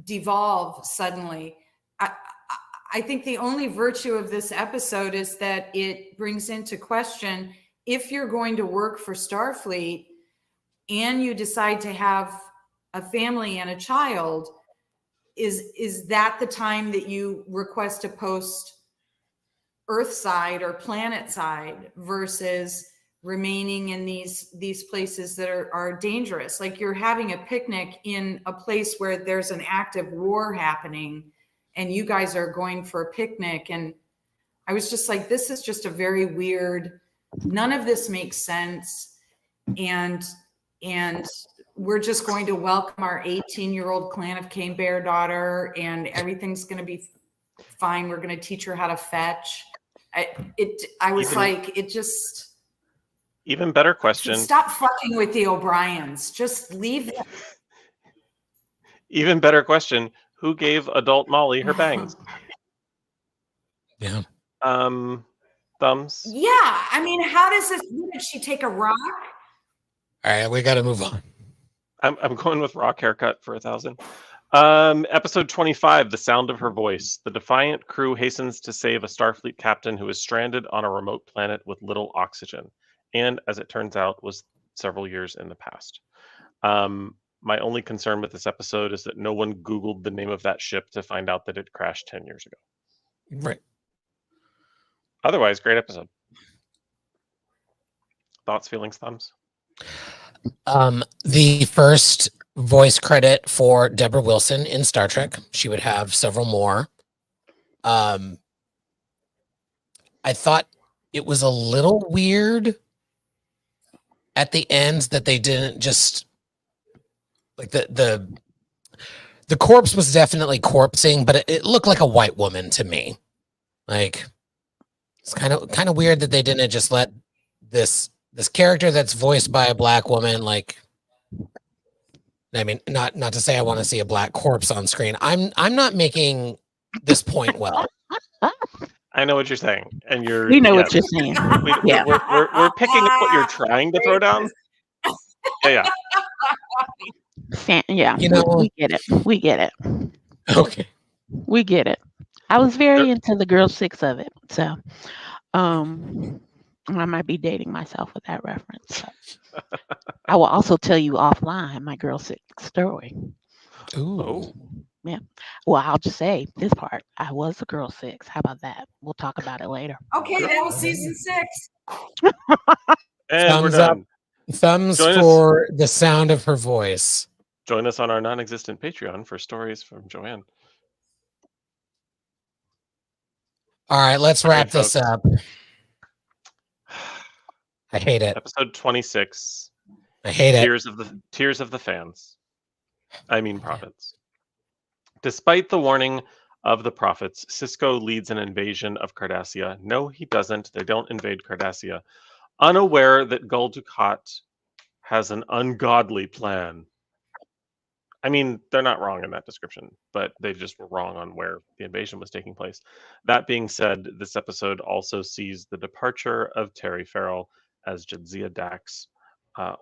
S4: devolve suddenly. I think the only virtue of this episode is that it brings into question, if you're going to work for Starfleet and you decide to have a family and a child, is that the time that you request a post Earth side or planet side versus remaining in these places that are dangerous? Like, you're having a picnic in a place where there's an active war happening and you guys are going for a picnic. And I was just like, this is just a very weird, none of this makes sense. And we're just going to welcome our 18-year-old Clan of Cane Bear daughter and everything's going to be fine. We're going to teach her how to fetch. I was like, it just...
S5: Even better question.
S4: Stop fucking with the O'Briens. Just leave them.
S5: Even better question. Who gave adult Molly her bangs?
S1: Yeah.
S5: Thumbs?
S4: Yeah. I mean, how does this... Did she take a rock?
S1: All right, we got to move on.
S5: I'm going with rock haircut for 1,000. Episode 25, The Sound of Her Voice. The defiant crew hastens to save a Starfleet captain who is stranded on a remote planet with little oxygen, and as it turns out, was several years in the past. My only concern with this episode is that no one Googled the name of that ship to find out that it crashed 10 years ago.
S1: Right.
S5: Otherwise, great episode. Thoughts, feelings, thumbs?
S1: The first voice credit for Deborah Wilson in Star Trek. She would have several more. I thought it was a little weird at the end that they didn't just like the corpse was definitely corpsing, but it looked like a white woman to me. Like, it's kind of weird that they didn't just let this character that's voiced by a black woman, like, I mean, not to say I want to see a black corpse on screen. I'm not making this point well.
S5: I know what you're saying, and
S3: We know what you're saying. Yeah.
S5: We're picking up what you're trying to throw down. Yeah.
S3: Yeah,
S1: You know,
S3: we get it. We get it.
S1: Okay.
S3: We get it. I was very into the Girl Six of it, so I might be dating myself with that reference. So. I will also tell you offline my Girl Six story.
S1: Ooh.
S3: Yeah. Well, I'll just say this part. I was a Girl Six. How about that? We'll talk about it later.
S4: Okay, that was season 6.
S5: And
S1: Thumbs
S5: we're done.
S1: up. Thumbs
S5: Join
S1: for the sound of her voice.
S5: Join us on our non-existent Patreon for stories from Joanne.
S1: All right, let's wrap this
S5: folks.
S1: up. I hate it.
S5: Episode 26.
S1: I hate it.
S5: Tears of the fans. I mean prophets. Despite the warning of the prophets, Sisko leads an invasion of Cardassia. No, he doesn't. They don't invade Cardassia. Unaware that Gul Dukat has an ungodly plan. I mean, they're not wrong in that description, but they just were wrong on where the invasion was taking place. That being said, this episode also sees the departure of Terry Farrell as Jadzia Dax,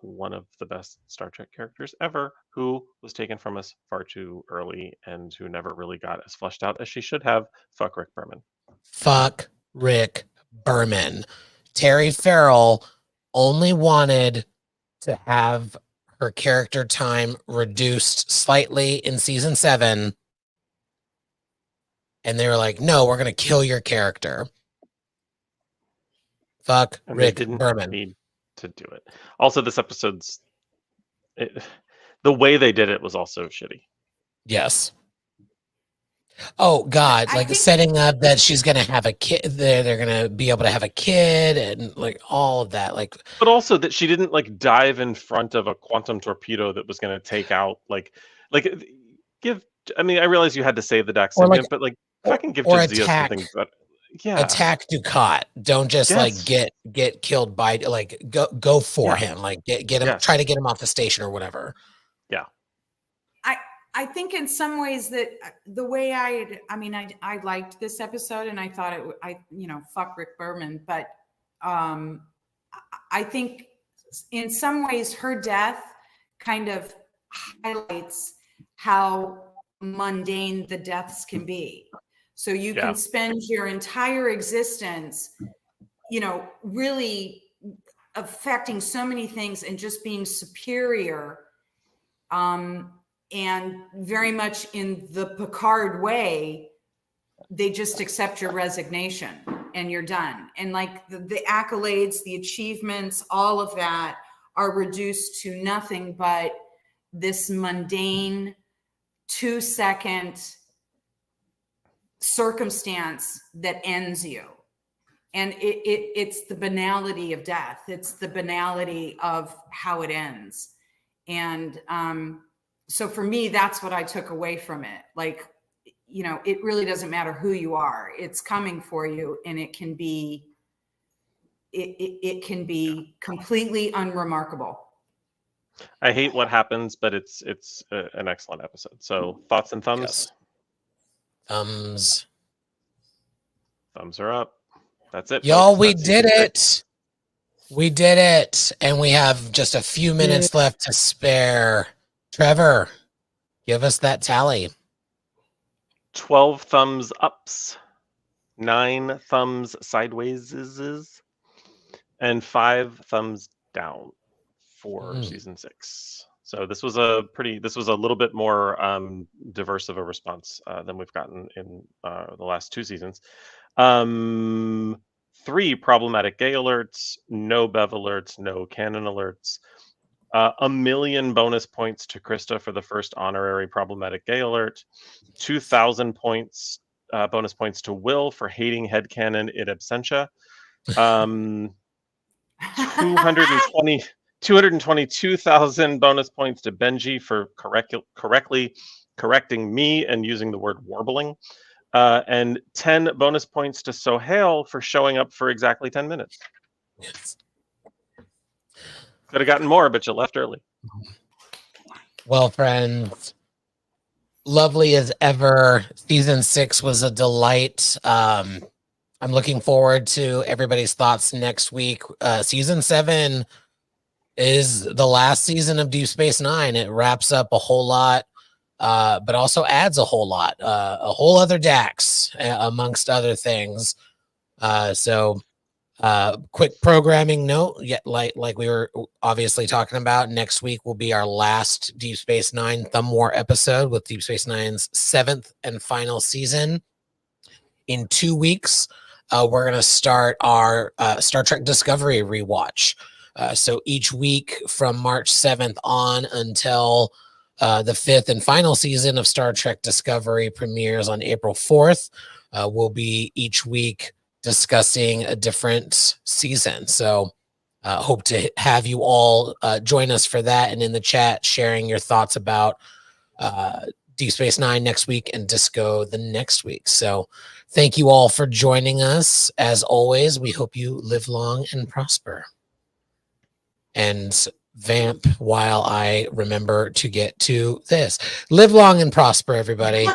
S5: one of the best Star Trek characters ever, who was taken from us far too early and who never really got as fleshed out as she should have. Fuck Rick Berman.
S1: Fuck Rick Berman. Terry Farrell only wanted to have her character time reduced slightly in season 7. And they were like, no, we're going to kill your character. Fuck
S5: And
S1: Rick
S5: they didn't
S1: Berman.
S5: need to do it. Also, this episode's... the way they did it was also shitty.
S1: Yes. Oh God!
S4: I
S1: Like
S4: think-
S1: setting up that she's gonna have a kid. They're gonna be able to have a kid, and like all of that. Like,
S5: But also that she didn't like dive in front of a quantum torpedo that was going to take out give. I mean, I realize you had to save the Dax
S1: Or, like,
S5: symbiote, but like fucking give
S1: or
S5: Jadzia
S1: attack.
S5: something. But
S1: attack Ducat. Don't just like get killed by, like, go for him, like get him, try to get him off the station or whatever.
S5: Yeah.
S4: I think in some ways that the way I liked this episode, and I thought fuck Rick Berman, but I think in some ways her death kind of highlights how mundane the deaths can be. So you can spend your entire existence, really affecting so many things and just being superior, and very much in the Picard way, they just accept your resignation and you're done. And like the accolades, the achievements, all of that are reduced to nothing but this mundane 2-second circumstance that ends you. And it's the banality of death. It's the banality of how it ends. And so for me, that's what I took away from it. Like, it really doesn't matter who you are. It's coming for you, and it can be completely unremarkable.
S5: I hate what happens, but it's an excellent episode. So thoughts and thumbs?
S1: Yes.
S5: Thumbs are up. That's it,
S1: y'all.
S5: folks.
S1: We did it. We did it, and we have just a few minutes left to spare. Trevor, give us that tally.
S5: 12 thumbs ups, 9 thumbs sideways, and 5 thumbs down for season 6. So this was a little bit more diverse of a response than we've gotten in the last 2 seasons. 3 problematic gay alerts, no Bev alerts, no canon alerts. 1 million bonus points to Krista for the first honorary problematic gay alert. 2,000 points, bonus points to Will for hating headcanon in absentia. 222,000 bonus points to Benji for correctly correcting me and using the word warbling. And 10 bonus points to Sohail for showing up for exactly 10 minutes.
S1: Yes.
S5: Could have gotten more, but you left early.
S1: Well, friends, lovely as ever. Season 6 was a delight. I'm looking forward to everybody's thoughts next week. Season 7 is the last season of Deep Space Nine. It wraps up a whole lot, but also adds a whole lot, a whole other Dax, amongst other things. So quick programming note, like we were obviously talking about, next week will be our last Deep Space Nine Thumb War episode with Deep Space Nine's 7th and final season. In 2 weeks, we're going to start our Star Trek Discovery rewatch. So each week from March 7th on until the 5th and final season of Star Trek Discovery premieres on April 4th, we'll be each week discussing a different season. So hope to have you all join us for that, and in the chat sharing your thoughts about Deep Space Nine next week and Disco the next week. So thank you all for joining us. As always, we hope you live long and prosper. And vamp while I remember to get to this. Live long and prosper, everybody.